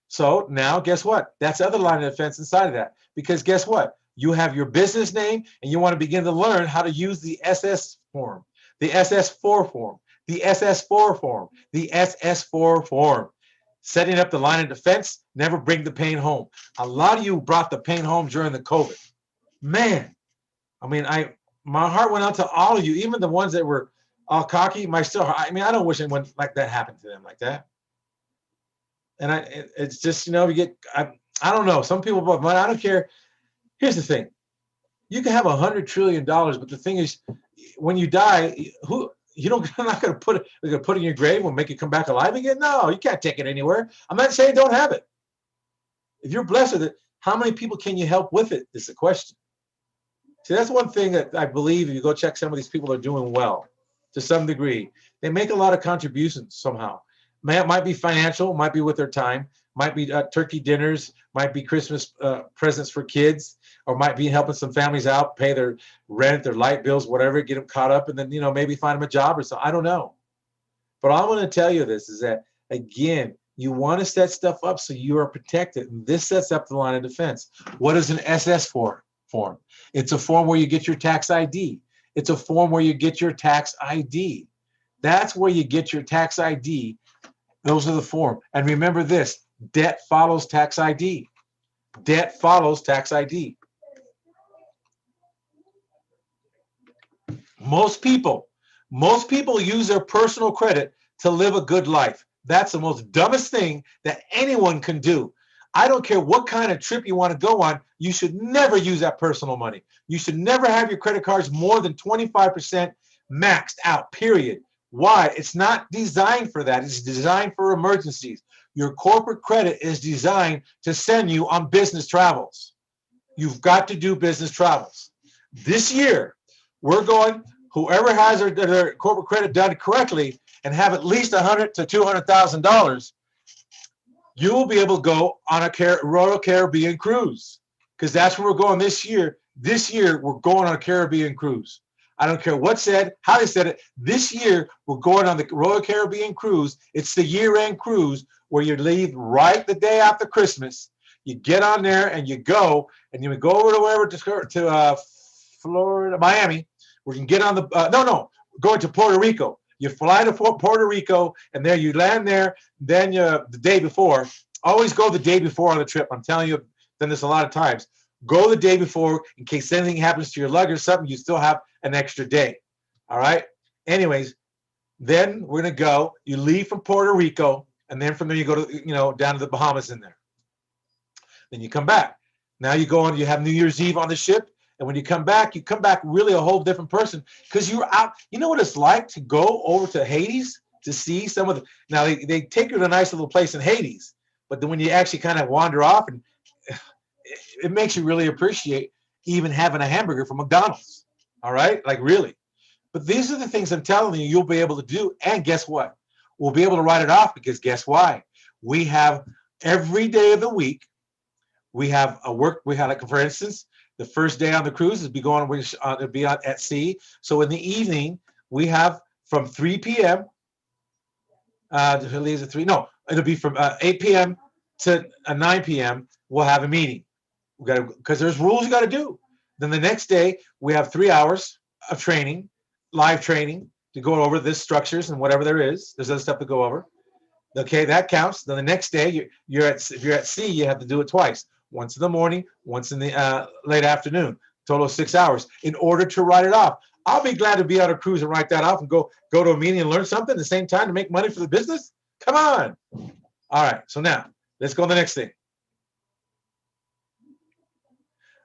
So now, guess what? That's other line of defense inside of that. Because guess what? You have your business name, and you want to begin to learn how to use the SS form, the SS4 form, the SS4 form, the SS4 form. Setting up the line of defense, never bring the pain home. A lot of you brought the pain home during the COVID. Man, I mean, my heart went out to all of you, even the ones that were all cocky. I don't wish anyone like that happened to them like that. And it's just, you get, I don't know. Some people, but I don't care. Here's the thing. You can have $100 trillion, but the thing is, when you die, you're not going to put it in your grave and make it come back alive again? No, you can't take it anywhere. I'm not saying don't have it. If you're blessed with it, how many people can you help with it is the question. See, that's one thing that I believe if you go check some of these people are doing well to some degree. They make a lot of contributions somehow. Might be financial, might be with their time, might be turkey dinners, might be Christmas presents for kids, or might be helping some families out, pay their rent, their light bills, whatever, get them caught up, and then, maybe find them a job or something. I don't know. But all I want to tell you this is that, again, you want to set stuff up so you are protected. And this sets up the line of defense. What is an SS form? It's a form where you get your tax ID. It's a form where you get your tax ID. That's where you get your tax ID. Those are the form. And remember this, debt follows tax ID. Debt follows tax ID. Most people use their personal credit to live a good life. That's the most dumbest thing that anyone can do. I don't care what kind of trip you want to go on. You should never use that personal money. You should never have your credit cards more than 25% maxed out, period. Why? It's not designed for that. It's designed for emergencies. Your corporate credit is designed to send you on business travels. You've got to do business travels. This year, we're going, whoever has their corporate credit done correctly and have at least $100,000 to $200,000, you will be able to go on a Royal Caribbean cruise, because that's where we're going this year. This year, we're going on a Caribbean cruise. I don't care what said, how they said it. This year, we're going on the Royal Caribbean cruise. It's the year-end cruise where you leave right the day after Christmas. You get on there and you go, and you go over to wherever to Florida, Miami. We can get on the going to Puerto Rico. You fly to Puerto Rico, and there you land there. Then the day before, always go the day before on the trip. I'm telling you, I've done this a lot of times. Go the day before in case anything happens to your luggage or something. You still have an extra day. All right. Anyways, then we're gonna go. You leave from Puerto Rico, and then from there you go to down to the Bahamas in there. Then you come back. Now you go on. You have New Year's Eve on the ship. And when you come back really a whole different person, because you're out. You know what it's like to go over to Hades to see some of the. Now they take you to a nice little place in Hades, but then when you actually kind of wander off, and it makes you really appreciate even having a hamburger from McDonald's. All right, like really. But these are the things I'm telling you you'll be able to do. And guess what? We'll be able to write it off, because guess why? We have every day of the week. We have a work. We have, like, for instance. The first day on the cruise is it'll be at sea. So in the evening, we have from 3 p.m. It leaves at 3. No, it'll be from 8 p.m. to 9 p.m., we'll have a meeting. We got to, because there's rules you got to do. Then the next day, we have 3 hours of training, live training, to go over this structures and whatever there is. There's other stuff to go over. Okay, that counts. Then the next day, if you're at C, you have to do it twice. Once in the morning, once in the late afternoon. Total of 6 hours in order to write it off. I'll be glad to be on a cruise and write that off and go to a meeting and learn something at the same time to make money for the business. Come on. All right, so now let's go to the next thing.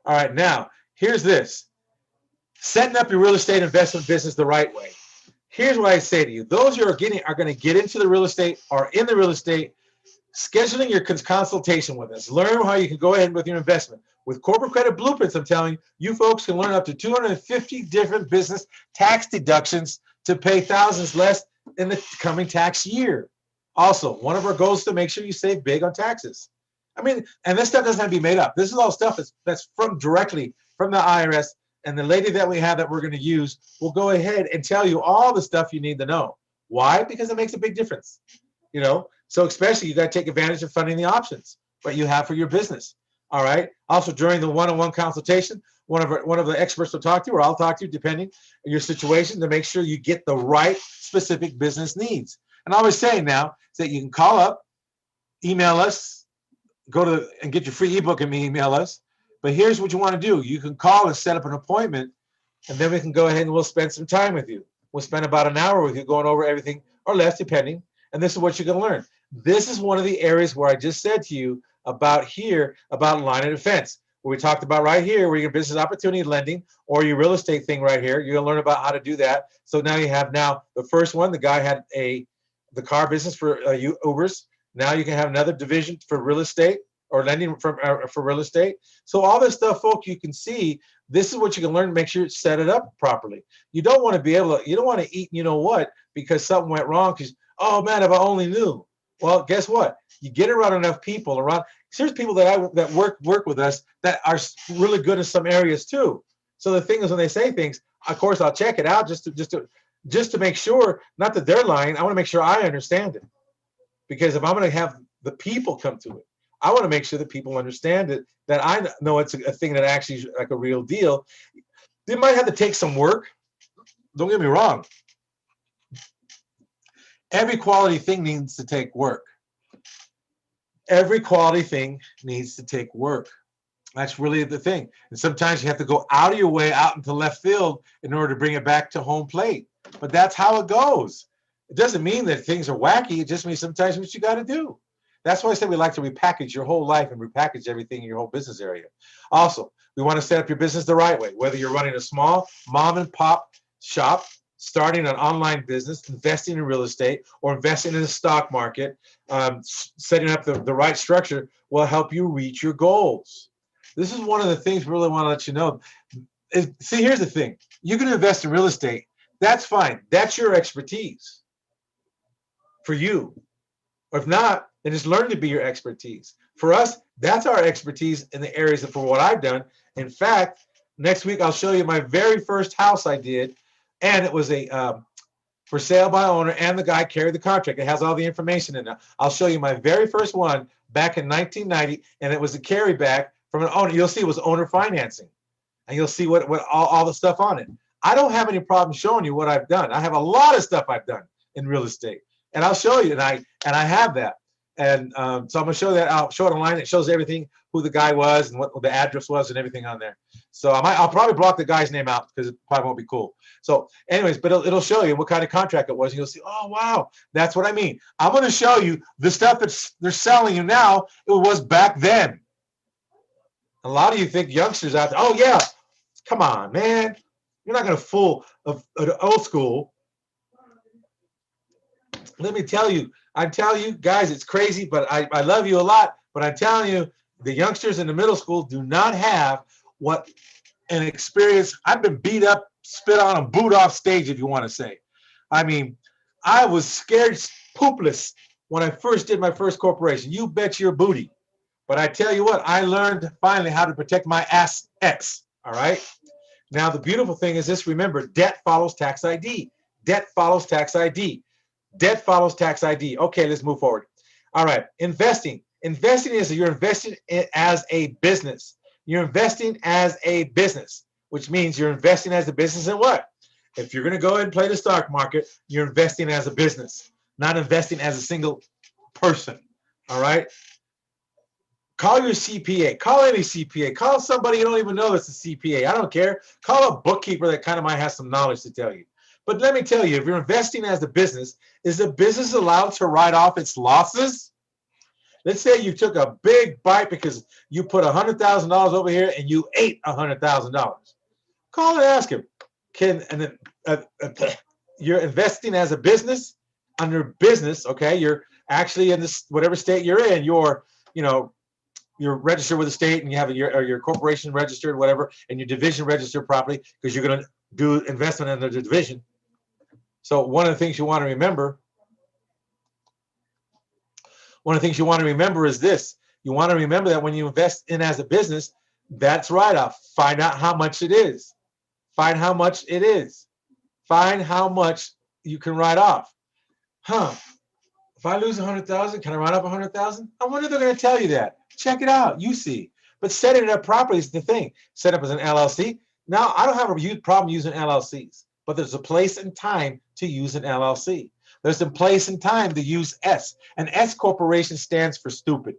All right, now here's this. Setting up your real estate investment business the right way. Here's what I say to you. Those who are going to get into the real estate or in the real estate, scheduling your consultation with us. Learn how you can go ahead with your investment. With Corporate Credit Blueprints, I'm telling you folks can learn up to 250 different business tax deductions to pay thousands less in the coming tax year. Also, one of our goals is to make sure you save big on taxes. I mean, and this stuff doesn't have to be made up. This is all stuff that's from directly from the IRS. And the lady that we have that we're going to use will go ahead and tell you all the stuff you need to know. Why? Because it makes a big difference. You know, so especially you got to take advantage of funding the options that you have for your business. All right. Also, during the one-on-one consultation, one of the experts will talk to you, or I'll talk to you, depending on your situation, to make sure you get the right specific business needs. And I was saying now is that you can call up, email us, and get your free ebook and email us. But here's what you want to do. You can call and set up an appointment, and then we can go ahead and we'll spend some time with you. We'll spend about an hour with you going over everything or less, depending. And this is what you're going to learn. This is one of the areas where I just said to you about line of defense, where we talked about right here, where your business opportunity lending or your real estate thing right here. You're going to learn about how to do that. So now you have the first one, the guy had the car business for Ubers. Now you can have another division for real estate or lending for real estate. So all this stuff, folks, you can see, this is what you can learn to make sure you set it up properly. You don't want to you don't want to eat, you know what, because something went wrong, because, oh man, if I only knew. Well, guess what? You get around enough people there's people that work with us that are really good in some areas too. So the thing is, when they say things, of course, I'll check it out just to make sure, not that they're lying. I want to make sure I understand it. Because if I'm going to have the people come to it, I want to make sure that people understand it, that I know it's a thing that actually is like a real deal. They might have to take some work. Don't get me wrong. Every quality thing needs to take work. Every quality thing needs to take work. That's really the thing. And sometimes you have to go out of your way, out into left field, in order to bring it back to home plate. But that's how it goes. It doesn't mean that things are wacky. It just means sometimes what you got to do. That's why I said we like to repackage your whole life and repackage everything in your whole business area. Also, we want to set up your business the right way, whether you're running a small mom and pop shop, starting an online business, investing in real estate, or investing in the stock market. Setting up the right structure will help you reach your goals. This is one of the things we really want to let you know. See, here's the thing. You can invest in real estate. That's fine. That's your expertise for you. Or if not, then just learn to be your expertise. For us, that's our expertise in the areas for what I've done. In fact, next week, I'll show you my very first house I did. And it was a for sale by owner, and the guy carried the contract. It has all the information in it. I'll show you my very first one back in 1990, and it was a carryback from an owner. You'll see it was owner financing, and you'll see what all the stuff on it. I don't have any problem showing you what I've done. I have a lot of stuff I've done in real estate, and I'll show you, and I have that. And so I'm going to show that. I'll show it online. It shows everything, who the guy was and what the address was and everything on there. So I'll probably block the guy's name out because it probably won't be cool. So anyways, but it'll show you what kind of contract it was. And you'll see, oh, wow, that's what I mean. I'm going to show you the stuff that they're selling you now. It was back then. A lot of you think youngsters out there, oh, yeah, come on, man. You're not going to fool an old school. Let me tell you, I'm telling you, guys, it's crazy, but I love you a lot. But I'm telling you, the youngsters in the middle school do not have what an experience. I've been beat up, spit on, and booed off stage, if you want to say. I mean, I was scared poopless when I first did my first corporation. You bet your booty. But I tell you what, I learned finally how to protect my assets. All right. Now, the beautiful thing is this. Remember, debt follows tax ID. Debt follows tax ID. Debt follows tax ID. Okay, let's move forward. All right, investing. Investing is you're investing as a business. You're investing as a business, which means you're investing as a business in what? If you're going to go ahead and play the stock market, you're investing as a business, not investing as a single person. All right. Call your CPA. Call any CPA. Call somebody you don't even know that's a CPA. I don't care. Call a bookkeeper that kind of might have some knowledge to tell you. But let me tell you, if you're investing as a business, is the business allowed to write off its losses? Let's say you took a big bite because you put $100,000 over here and you ate $100,000. Call and ask him. You're investing as a business under business, okay? You're actually in this whatever state you're in. You're registered with the state and you have your corporation registered, whatever, and your division registered properly because you're going to do investment under the division. So one of the things you want to remember is this. You want to remember that when you invest in as a business, that's write-off. Find out how much it is. Find how much it is. Find how much you can write off. If I lose 100,000, can I write off 100,000? I wonder if they're going to tell you that. Check it out. You see. But setting it up properly is the thing. Set up as an LLC. Now, I don't have a huge problem using LLCs, but there's a place and time to use an LLC. There's a place and time to use S. An S corporation stands for stupid.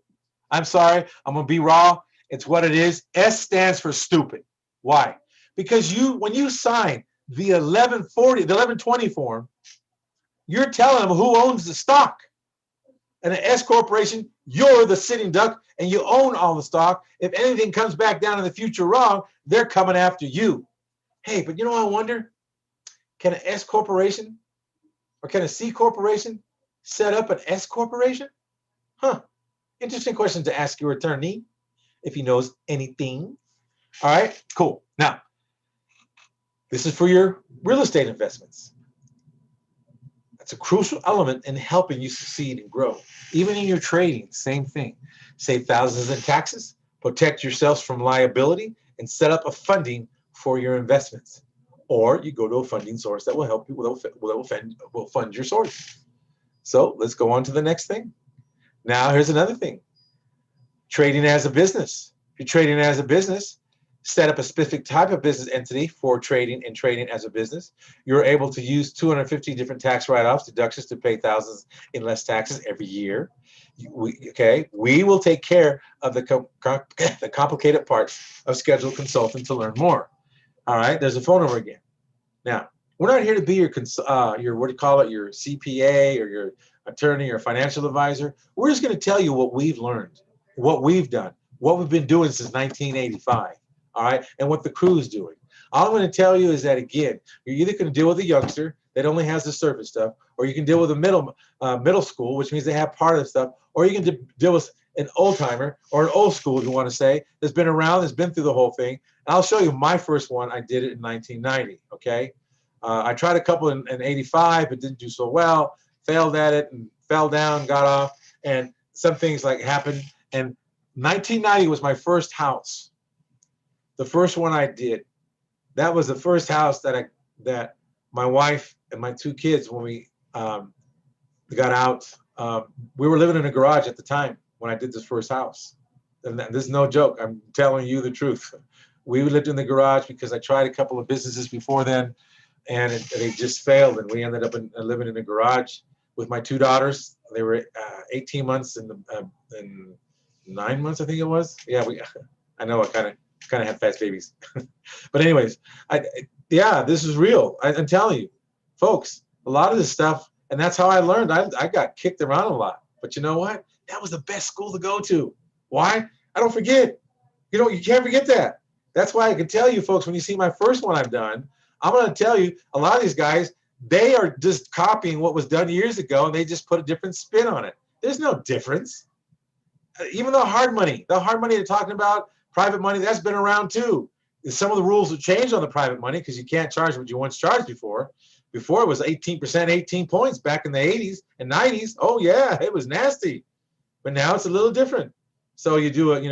I'm sorry. I'm going to be raw. It's what it is. S stands for stupid. Why? Because when you sign the 1120 form, you're telling them who owns the stock. And an S corporation, you're the sitting duck and you own all the stock. If anything comes back down in the future wrong, they're coming after you. Hey, but you know, I wonder, can an S corporation or can a C corporation set up an S corporation? Interesting question to ask your attorney if he knows anything. All right, cool. Now, this is for your real estate investments. It's a crucial element in helping you succeed and grow. Even in your trading, same thing. Save thousands in taxes, protect yourselves from liability, and set up a funding for your investments. Or you go to a funding source that will help you, will fund your source. So let's go on to the next thing. Now, here's another thing. Trading as a business. If you're trading as a business, set up a specific type of business entity for trading and trading as a business. You're able to use 250 different tax write-offs, deductions to pay thousands in less taxes every year. We will take care of the complicated parts of scheduled consultant to learn more. All right, there's a phone number again. Now, we're not here to be your what do you call it, your CPA or your attorney or financial advisor. We're just going to tell you what we've learned, what we've done, what we've been doing since 1985. All right, and what the crew is doing. All I'm going to tell you is that, again, you're either going to deal with a youngster that only has the surface stuff, or you can deal with a middle school, which means they have part of the stuff, or you can deal with an old timer or an old school, if you want to say, that's been around, that's been through the whole thing. And I'll show you my first one. I did it in 1990. Okay, I tried a couple in 85, but didn't do so well. Failed at it and fell down, got off, and some things like happened. And 1990 was my first house. The first one I did. That was the first house that my wife and my two kids, when we got out, we were living in a garage at the time when I did this first house. And this is no joke. I'm telling you the truth. We lived in the garage because I tried a couple of businesses before then, and they just failed. And we ended up living in a garage with my two daughters. They were 18 months and 9 months, I think it was. Yeah, I know I kind of have fast babies. But anyways, this is real. I'm telling you, folks, a lot of this stuff, and that's how I learned. I got kicked around a lot. But you know what? That was the best school to go to. Why? I don't forget. You can't forget that. That's why I can tell you, folks, when you see my first one I've done, I'm going to tell you, a lot of these guys, they are just copying what was done years ago, and they just put a different spin on it. There's no difference. Even the hard money they're talking about, private money, that's been around too. Some of the rules have changed on the private money because you can't charge what you once charged before. Before it was 18%, 18 points back in the 80s and 90s. Oh yeah, it was nasty. But now it's a little different. So you do it,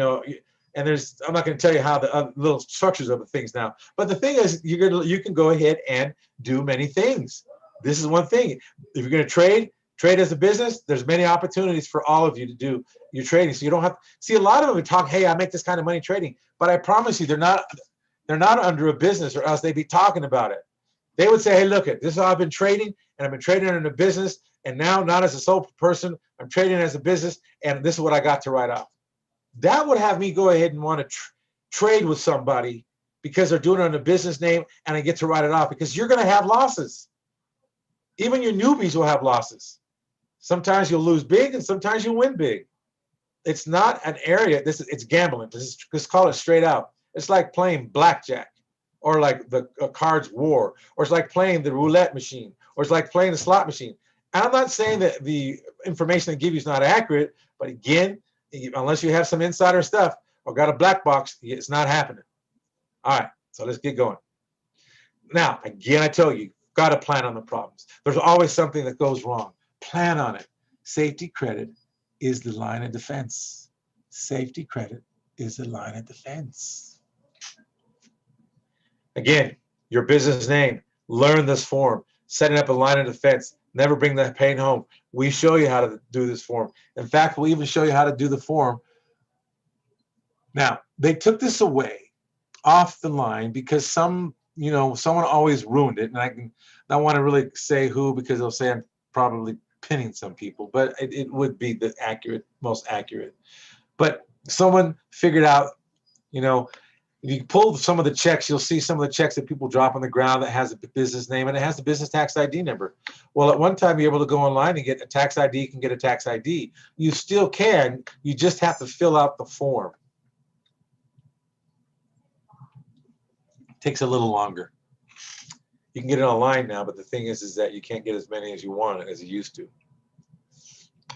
and I'm not going to tell you how the little structures of the things now. But the thing is, you can go ahead and do many things. This is one thing. If you're going to trade, Trade as a business, there's many opportunities for all of you to do your trading. So you don't have, see, a lot of them would talk, hey, I make this kind of money trading, but I promise you, they're not under a business, or else they'd be talking about it. They would say, hey, look, this is how I've been trading, and I've been trading in a business, and now not as a sole person, I'm trading as a business, and this is what I got to write off. That would have me go ahead and want to trade with somebody because they're doing it on a business name, and I get to write it off, because you're going to have losses. Even your newbies will have losses. Sometimes you'll lose big, and sometimes you'll win big. It's not an area. It's gambling. Just call it straight out. It's like playing blackjack, or like the cards war, or it's like playing the roulette machine, or it's like playing the slot machine. And I'm not saying that the information I give you is not accurate, but again, unless you have some insider stuff or got a black box, it's not happening. All right, so let's get going. Now, again, I tell you, got to plan on the problems. There's always something that goes wrong. Plan on it. Safety credit is the line of defense. Safety credit is the line of defense. Again, your business name, learn this form, setting up a line of defense, never bring the pain home. We show you how to do this form. In fact, we even show you how to do the form. Now, they took this away off the line because someone always ruined it. And I don't want to really say who, because they'll say I'm probably pinning some people, but it would be the most accurate. But someone figured out, if you pull some of the checks, you'll see some of the checks that people drop on the ground that has a business name and it has the business tax ID number. Well, at one time, you're able to go online and get a tax ID. You can get a tax ID. You still can. You just have to fill out the form. It takes a little longer. You can get it online now, but the thing is that you can't get as many as you want as you used to.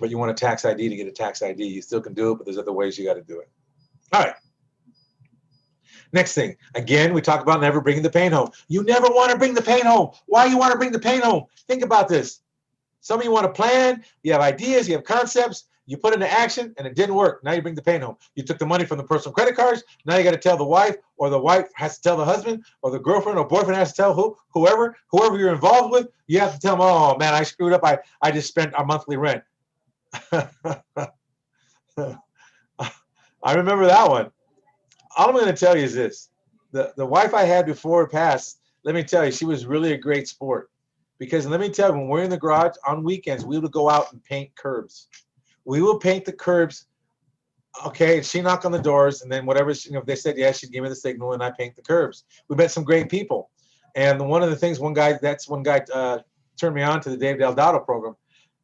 But you want a tax ID to get a tax ID. You still can do it, but there's other ways you got to do it. All right. Next thing, again, we talk about never bringing the pain home. You never want to bring the pain home. Why you want to bring the pain home? Think about this. Some of you want to plan, you have ideas, you have concepts, you put into action, and it didn't work. Now you bring the pain home. You took the money from the personal credit cards. Now you got to tell the wife, or the wife has to tell the husband, or the girlfriend or boyfriend has to tell whoever you're involved with. You have to tell them, oh, man, I screwed up. I just spent our monthly rent. I remember that one. All I'm going to tell you is this. The wife I had before it passed, let me tell you, she was really a great sport. Because let me tell you, when we're in the garage on weekends, we would go out and paint curbs. We will paint the curbs. Okay, and she knock on the doors, and then whatever, if they said yes, she'd give me the signal, and I paint the curbs. We met some great people. And one of the things, one guy turned me on to the Dave Delgado program.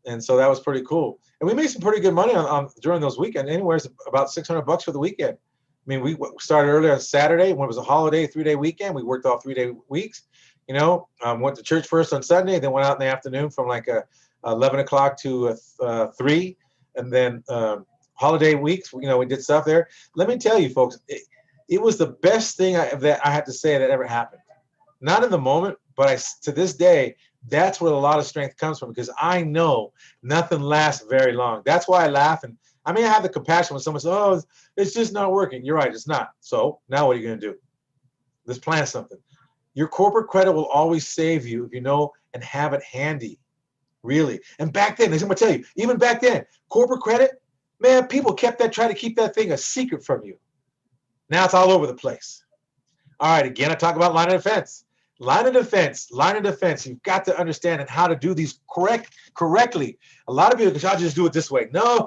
And so that was pretty cool. And we made some pretty good money on during those weekends, anywhere about $600 for the weekend. I mean, we started early on Saturday when it was a holiday, 3-day weekend. We worked all 3-day weeks. Went to church first on Sunday, then went out in the afternoon from like 11 o'clock to 3. And then holiday weeks, we did stuff there. Let me tell you, folks, it was the best thing that I had to say that ever happened. Not in the moment, but to this day, that's where a lot of strength comes from, because I know nothing lasts very long. That's why I laugh. And I mean, I have the compassion when someone says, oh, it's just not working. You're right, it's not. So now what are you going to do? Let's plan something. Your corporate credit will always save you if you know and have it handy, really. And back then, I'm going to tell you, even back then, corporate credit, man, people try to keep that thing a secret from you. Now it's all over the place. All right, again, I talk about line of defense. Line of defense. You've got to understand and how to do these correctly. A lot of people, I'll just do it this way. No.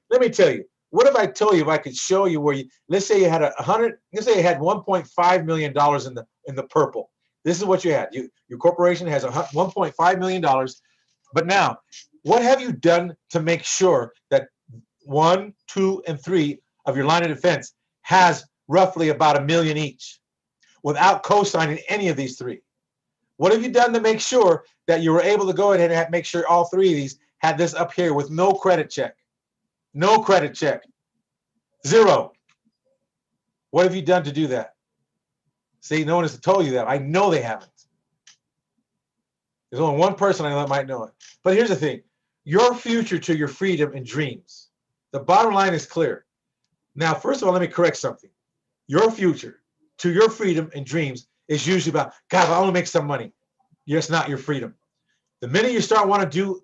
Let me tell you. What if I told you, if I could show you where let's say you had let's say you had $1.5 million in the purple. This is what you had. Your corporation has $1.5 million. But now, what have you done to make sure that 1, 2, and 3 of your line of defense has roughly about $1 million each, without co-signing any of these 3? What have you done to make sure that you were able to go ahead and make sure all 3 of these had this up here with no credit check? No credit check. 0. What have you done to do that? See, no one has told you that. I know they haven't. There's only one person I know that might know it. But here's the thing. Your future to your freedom and dreams. The bottom line is clear. Now, first of all, let me correct something. Your future to your freedom and dreams is usually about, God, if I want to make some money. It's not your freedom. The minute you start want to do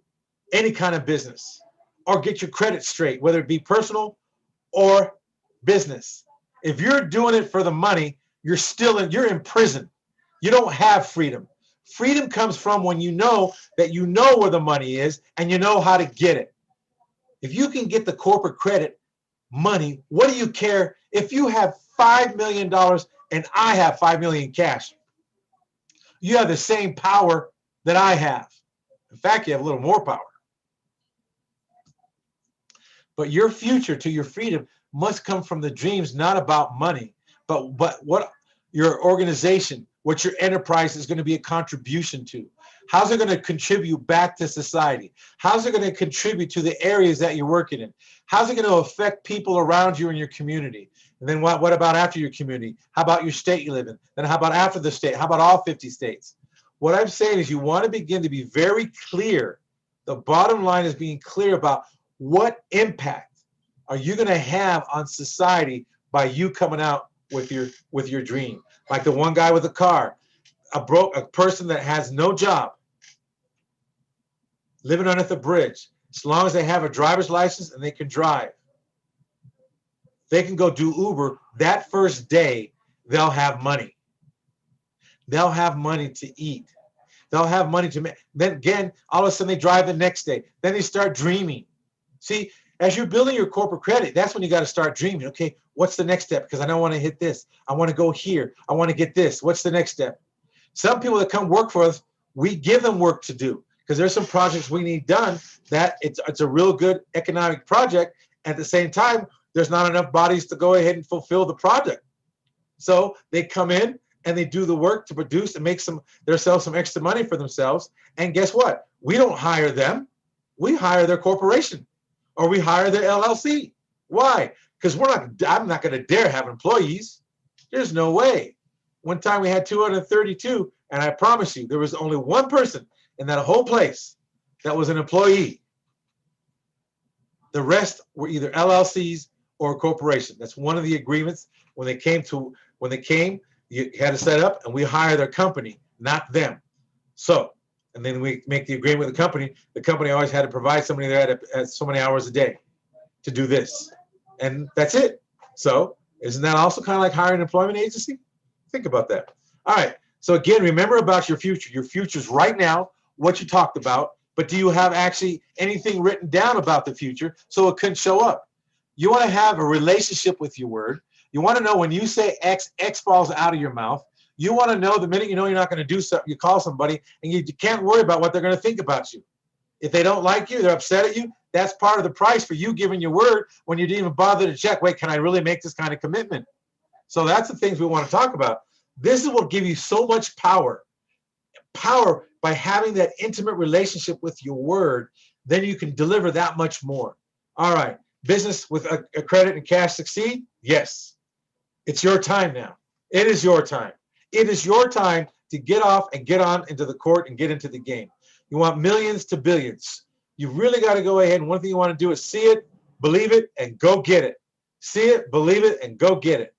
any kind of business or get your credit straight, whether it be personal or business, if you're doing it for the money, you're in prison. You don't have freedom. Freedom comes from when you know that you know where the money is and you know how to get it. If you can get the corporate credit money, what do you care if you have $5 million and I have $5 million cash? You have the same power that I have. In fact, you have a little more power. But your future to your freedom must come from the dreams, not about money, but what your organization, what your enterprise is going to be a contribution to. How's it going to contribute back to society? How's it going to contribute to the areas that you're working in? How's it going to affect people around you in your community? And then what about after your community? How about your state you live in? Then how about after the state? How about all 50 states? What I'm saying is you want to begin to be very clear. The bottom line is being clear about what impact are you going to have on society by you coming out with your dream. Like the one guy with a car, a person that has no job, living underneath a bridge. As long as they have a driver's license and they can drive, they can go do Uber. That first day, they'll have money. They'll have money to eat. They'll have money to make. Then again, all of a sudden they drive the next day. Then they start dreaming. See, as you're building your corporate credit, that's when you got to start dreaming. Okay, what's the next step? Because I don't want to hit this. I want to go here. I want to get this. What's the next step? Some people that come work for us, we give them work to do because there's some projects we need done that it's a real good economic project. At the same time, there's not enough bodies to go ahead and fulfill the project. So they come in and they do the work to produce and make themselves some extra money for themselves. And guess what? We don't hire them. We hire their corporation or we hire their LLC. Why? Because I'm not going to dare have employees. There's no way. One time we had 232, and I promise you, there was only one person in that whole place that was an employee. The rest were either LLCs or a corporation. That's one of the agreements. When they came, you had to set up, and we hire their company, not them. So, and then we make the agreement with the company. The company always had to provide somebody there at so many hours a day to do this. And that's it. So, isn't that also kind of like hiring an employment agency? Think about that. All right. So again, remember about your future. Your future's right now, what you talked about, but do you have actually anything written down about the future so it couldn't show up? You want to have a relationship with your word. You want to know when you say X, X falls out of your mouth. You want to know the minute you know you're not going to do something, you call somebody and you can't worry about what they're going to think about you. If they don't like you, they're upset at you, that's part of the price for you giving your word when you didn't even bother to check, wait, can I really make this kind of commitment? So that's the things we want to talk about. This is what gives you so much power. Power by having that intimate relationship with your word, then you can deliver that much more. All right. Business with a credit and cash succeed? Yes. It's your time now. It is your time. It is your time to get off and get on into the court and get into the game. You want millions to billions. You really got to go ahead. And one thing you want to do is see it, believe it, and go get it. See it, believe it, and go get it.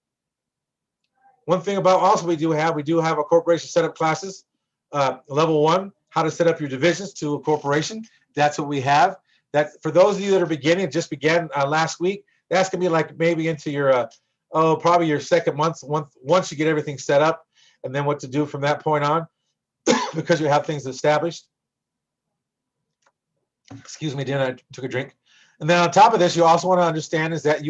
One thing about also we do have a corporation setup classes. Level 1, how to set up your divisions to a corporation. That's what we have. That for those of you that are beginning, just began last week, that's going to be like maybe into your, probably your second month, once you get everything set up, and then what to do from that point on, because you have things established. Excuse me, Dan, I took a drink. And then on top of this, you also want to understand is that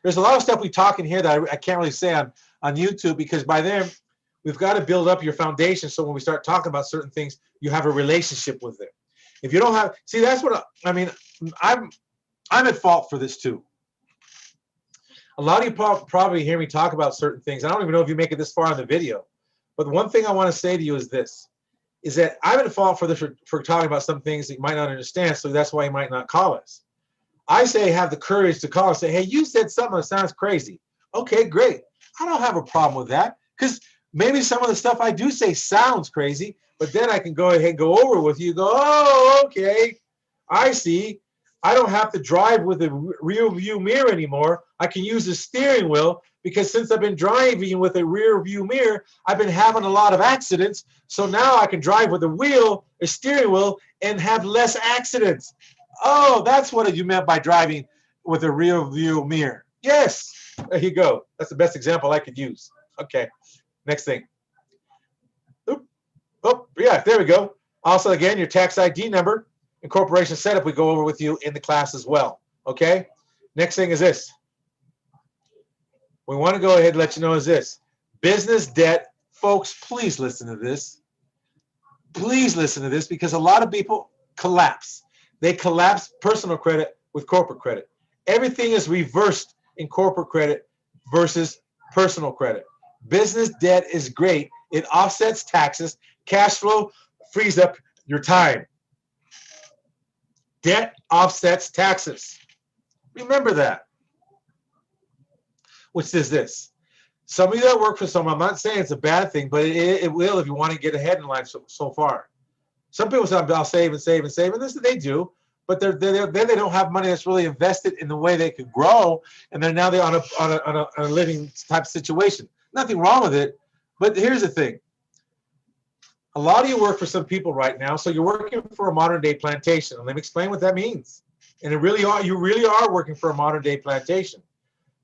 there's a lot of stuff we talk in here that I can't really say on YouTube, because by then we've got to build up your foundation. So when we start talking about certain things, you have a relationship with it. If you don't have, see, that's what I mean. I'm at fault for this too. A lot of you probably hear me talk about certain things. I don't even know if you make it this far in the video, but the one thing I want to say to you is this, is that I'm at fault for this, for talking about some things that you might not understand. So that's why you might not call us. I say have the courage to call and say, hey, you said something that sounds crazy. Okay, great. I don't have a problem with that, because maybe some of the stuff I do say sounds crazy, but then I can go ahead and go over with you, go, oh, okay, I see. I don't have to drive with a rear view mirror anymore. I can use the steering wheel because since I've been driving with a rear view mirror, I've been having a lot of accidents. So now I can drive with a steering wheel, and have less accidents. Oh, that's what you meant by driving with a rear view mirror. Yes, there you go. That's the best example I could use. Okay, next thing. Oop. Oh, yeah, there we go. Also, again, your tax ID number and corporation setup we go over with you in the class as well. Okay, next thing is this. We want to go ahead and let you know is this. Business debt, folks, please listen to this. Please listen to this because a lot of people collapse. They collapse personal credit with corporate credit. Everything is reversed in corporate credit versus personal credit. Business debt is great. It offsets taxes. Cash flow frees up your time. Debt offsets taxes. Remember that. Which is this. Some of you that work for someone, I'm not saying it's a bad thing, but it will if you want to get ahead in life so far. Some people say, I'll save and save and save, and this they do, but then they don't have money that's really invested in the way they could grow, and then now they're on a living type situation. Nothing wrong with it, but here's the thing. A lot of you work for some people right now, so you're working for a modern day plantation. And let me explain what that means. And you really are working for a modern day plantation,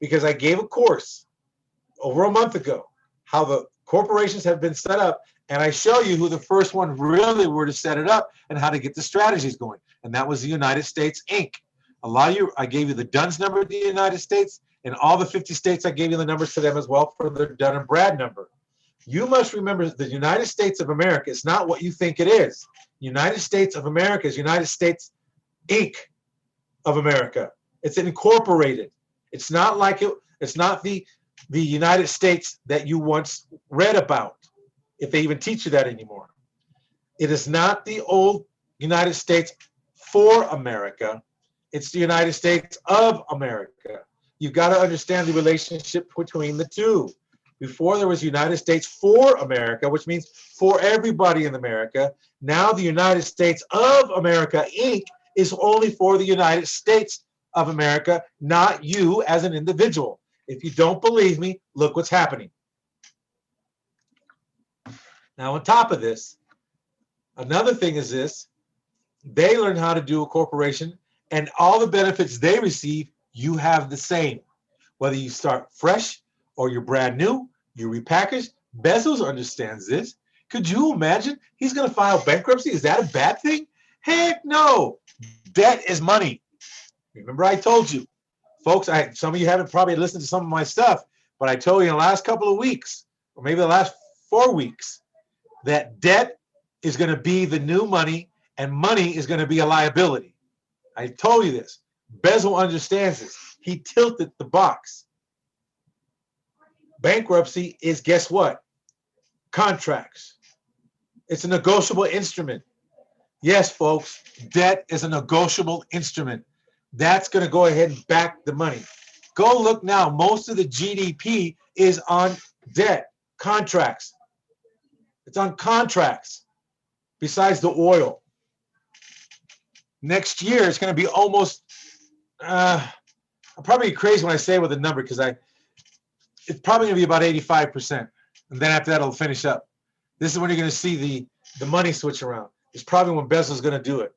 because I gave a course over a month ago how the corporations have been set up, and I show you who the first one really were to set it up and how to get the strategies going. And that was the United States Inc. A lot of you, I gave you the DUNS number of the United States, and all the 50 states, I gave you the numbers to them as well for their Dun and Brad number. You must remember the United States of America is not what you think it is. United States of America is United States Inc. of America. It's incorporated. It's not like it. It's not the United States that you once read about, if they even teach you that anymore. It is not the old United States for America. It's the United States of America. You've got to understand the relationship between the two. Before there was United States for America, which means for everybody in America. Now the United States of America, Inc. is only for the United States of America, not you as an individual. If you don't believe me, look what's happening. Now, on top of this, another thing is this. They learn how to do a corporation, and all the benefits they receive, you have the same. Whether you start fresh or you're brand new, you repackage. Bezos understands this. Could you imagine? He's going to file bankruptcy. Is that a bad thing? Heck no. Debt is money. Remember I told you. Folks, some of you haven't probably listened to some of my stuff, but I told you in the last couple of weeks, or maybe the last 4 weeks, that debt is going to be the new money, and money is going to be a liability. I told you this. Bezos understands this. He tilted the box. Bankruptcy is, guess what? Contracts. It's a negotiable instrument. Yes, folks, debt is a negotiable instrument. That's going to go ahead and back the money. Go look now. Most of the GDP is on debt, contracts. It's on contracts, besides the oil. Next year, it's going to be almost, I'm probably crazy when I say with a number, because it's probably going to be about 85%. And then after that, it'll finish up. This is when you're going to see the money switch around. It's probably when Bezos is going to do it.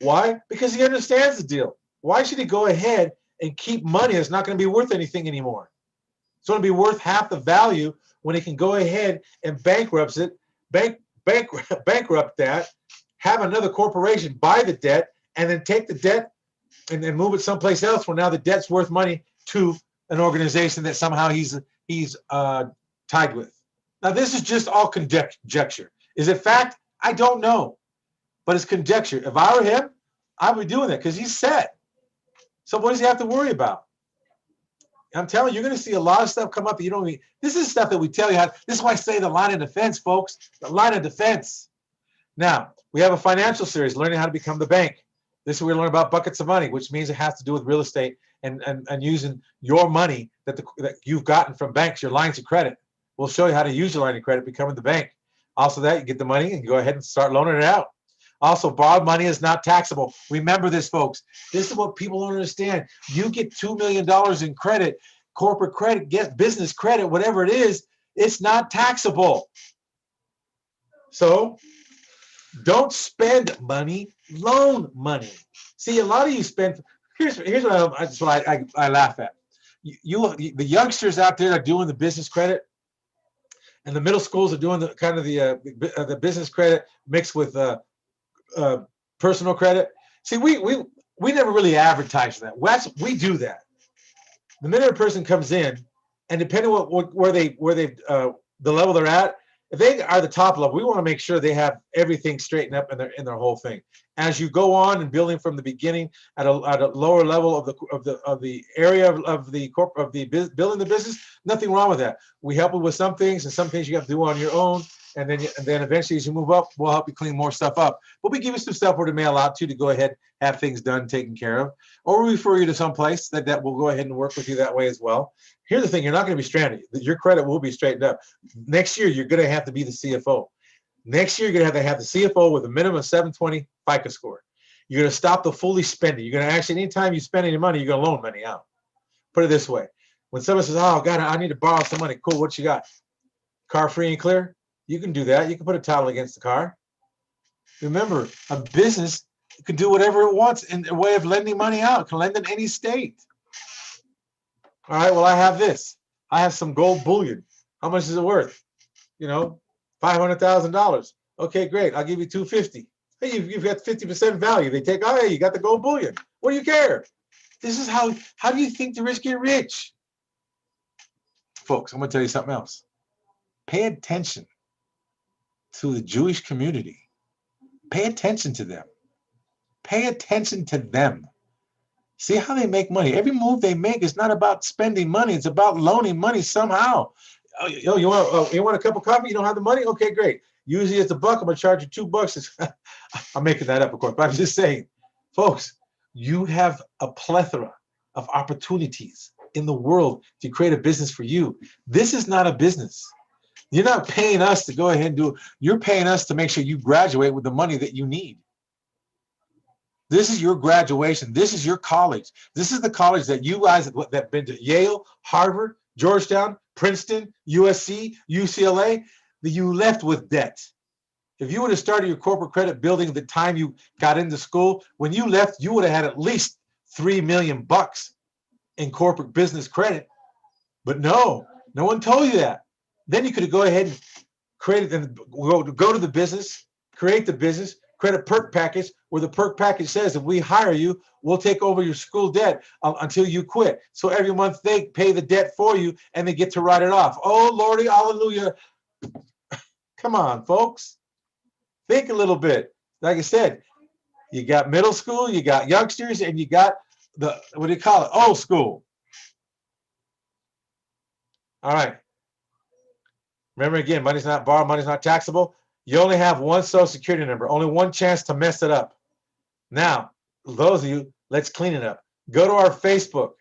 Why? Because he understands the deal. Why should he go ahead and keep money that's not going to be worth anything anymore? It's going to be worth half the value when he can go ahead and bankrupt that, have another corporation buy the debt, and then take the debt and then move it someplace else where now the debt's worth money to an organization that somehow he's tied with. Now, this is just all conjecture. Is it fact? I don't know, but it's conjecture. If I were him, I would be doing that because he's set. So what does he have to worry about? I'm telling you, you're going to see a lot of stuff come up that you don't need. This is stuff that we tell you how. This is why I say the line of defense, folks. The line of defense. Now, we have a financial series, learning how to become the bank. This is where we learn about buckets of money, which means it has to do with real estate and using your money that you've gotten from banks, your lines of credit. We'll show you how to use your line of credit, becoming the bank. Also that, you get the money and go ahead and start loaning it out. Also, borrowed money is not taxable. Remember this, folks. This is what people don't understand. You get $2 million in credit, corporate credit, get business credit, whatever it is, it's not taxable. So don't spend money, loan money. See, a lot of you spend, here's what I laugh at. The youngsters out there are doing the business credit, and the middle schools are doing the kind of the business credit mixed with personal credit. See, we never really advertise that. We do that. The minute a person comes in, and depending on where they the level they're at, if they are the top level, we want to make sure they have everything straightened up in their whole thing. As you go on and building from the beginning at a lower level of the area of building the business, nothing wrong with that. We help you with some things, and some things you have to do on your own. And then eventually, as you move up, we'll help you clean more stuff up. But we give you some stuff where to mail out to go ahead, have things done, taken care of, or we refer you to some place that will go ahead and work with you that way as well. Here's the thing: you're not going to be stranded. Your credit will be straightened up. Next year, you're going to have to be the CFO. Next year, you're going to have the CFO with a minimum of 720 FICO score. You're going to stop the fully spending. You're going to actually, anytime you spend any money, you're going to loan money out. Put it this way: when someone says, "Oh God, I need to borrow some money," cool. What you got? Car free and clear? You can do that. You can put a title against the car. Remember, a business can do whatever it wants in a way of lending money out. It can lend in any state. All right, well, I have this. I have some gold bullion. How much is it worth? $500,000. Okay, great. I'll give you $250. Hey, you've got 50% value. They take, oh, hey, you got the gold bullion. What do you care? This is how do you think the rich get rich? Folks, I'm going to tell you something else. Pay attention to the Jewish community. Pay attention to them. Pay attention to them. See how they make money. Every move they make is not about spending money. It's about loaning money somehow. Oh, you want a cup of coffee? You don't have the money? Okay, great. Usually it's $1. I'm going to charge you $2. I'm making that up, of course, but I'm just saying, folks, you have a plethora of opportunities in the world to create a business for you. This is not a business. You're not paying us to go ahead and do it. You're paying us to make sure you graduate with the money that you need. This is your graduation. This is your college. This is the college that you guys that have been to Yale, Harvard, Georgetown, Princeton, USC, UCLA, that you left with debt. If you would have started your corporate credit building the time you got into school, when you left, you would have had at least $3 million in corporate business credit. But no one told you that. Then you could go ahead and create it and go to the business, create the business, create a perk package where the perk package says if we hire you, we'll take over your school debt until you quit. So every month they pay the debt for you and they get to write it off. Oh, Lordy, hallelujah. Come on, folks. Think a little bit. Like I said, you got middle school, you got youngsters, and you got the, what do you call it? Old school. All right. Remember again, money's not borrowed, money's not taxable. You only have one social security number, only one chance to mess it up. Now, those of you, let's clean it up. Go to our Facebook,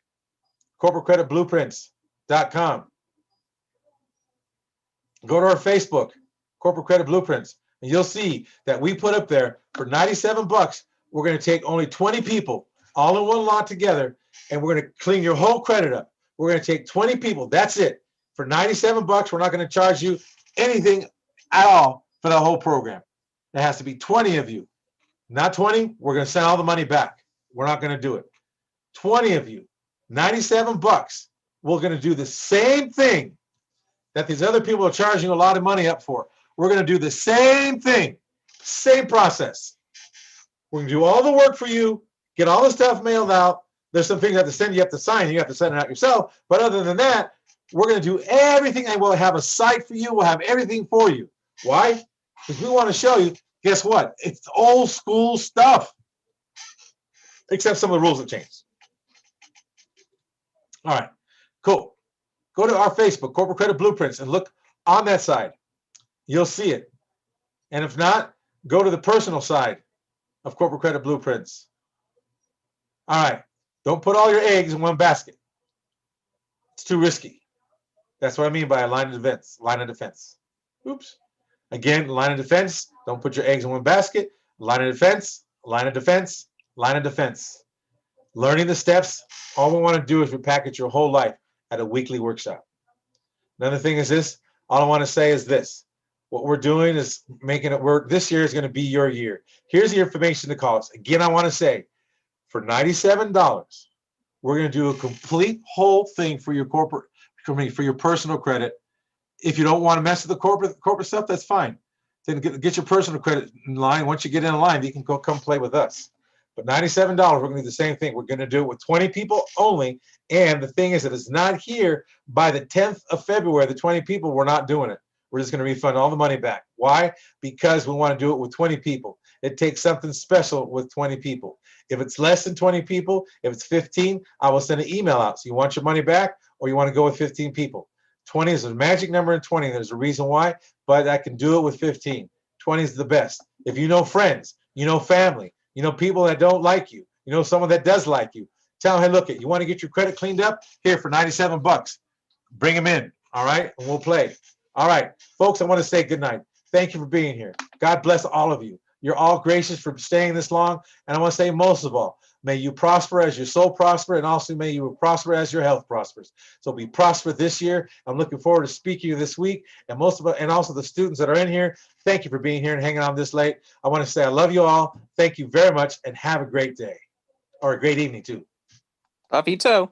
corporatecreditblueprints.com. Go to our Facebook, Corporate Credit Blueprints, and you'll see that we put up there for $97, we're going to take only 20 people all in one lot together, and we're going to clean your whole credit up. We're going to take 20 people. That's it. For $97, we're not going to charge you anything at all for the whole program. It has to be 20 of you. Not 20, we're going to send all the money back. We're not going to do it. 20 of you, $97. We're going to do the same thing that these other people are charging a lot of money up for. We're going to do the same thing, same process. We're going to do all the work for you, get all the stuff mailed out. There's some things you have to send, you have to sign, you have to send it out yourself. But other than that, we're going to do everything, and we'll have a site for you. We'll have everything for you. Why? Because we want to show you, guess what? It's old school stuff, except some of the rules have changed. All right, cool. Go to our Facebook, Corporate Credit Blueprints, and look on that side. You'll see it. And if not, go to the personal side of Corporate Credit Blueprints. All right, don't put all your eggs in one basket. It's too risky. That's what I mean by a line of defense. Line of defense. Oops. Again, line of defense. Don't put your eggs in one basket. line of defense, line of defense, line of defense. Learning the steps. All we want to do is repackage your whole life at a weekly workshop. Another thing is this. All I want to say is this. What we're doing is making it work. This year is going to be your year. Here's the information to call us. Again, I want to say, for $97, we're going to do a complete whole thing for your corporate, for your personal credit. If you don't want to mess with the corporate stuff, that's fine. Then get your personal credit in line. Once you get in line, you can come play with us. But $97, we're going to do the same thing. We're going to do it with 20 people only. And the thing is that it's not here by the 10th of February, the 20 people, we're not doing it. We're just going to refund all the money back. Why? Because we want to do it with 20 people. It takes something special with 20 people. If it's less than 20 people, if it's 15, I will send an email out. So you want your money back or you want to go with 15 people? 20 is a magic number in 20. There's a reason why, but I can do it with 15. 20 is the best. If you know friends, you know family, you know people that don't like you, you know someone that does like you, tell them, hey, look, you want to get your credit cleaned up? Here for $97. Bring them in, all right? And we'll play. All right, folks, I want to say good night. Thank you for being here. God bless all of you. You're all gracious for staying this long. And I want to say most of all, may you prosper as your soul prosper, and also may you prosper as your health prospers. So be prosperous this year. I'm looking forward to speaking to you this week. And and also the students that are in here, thank you for being here and hanging on this late. I want to say I love you all. Thank you very much and have a great day or a great evening too. Love you too.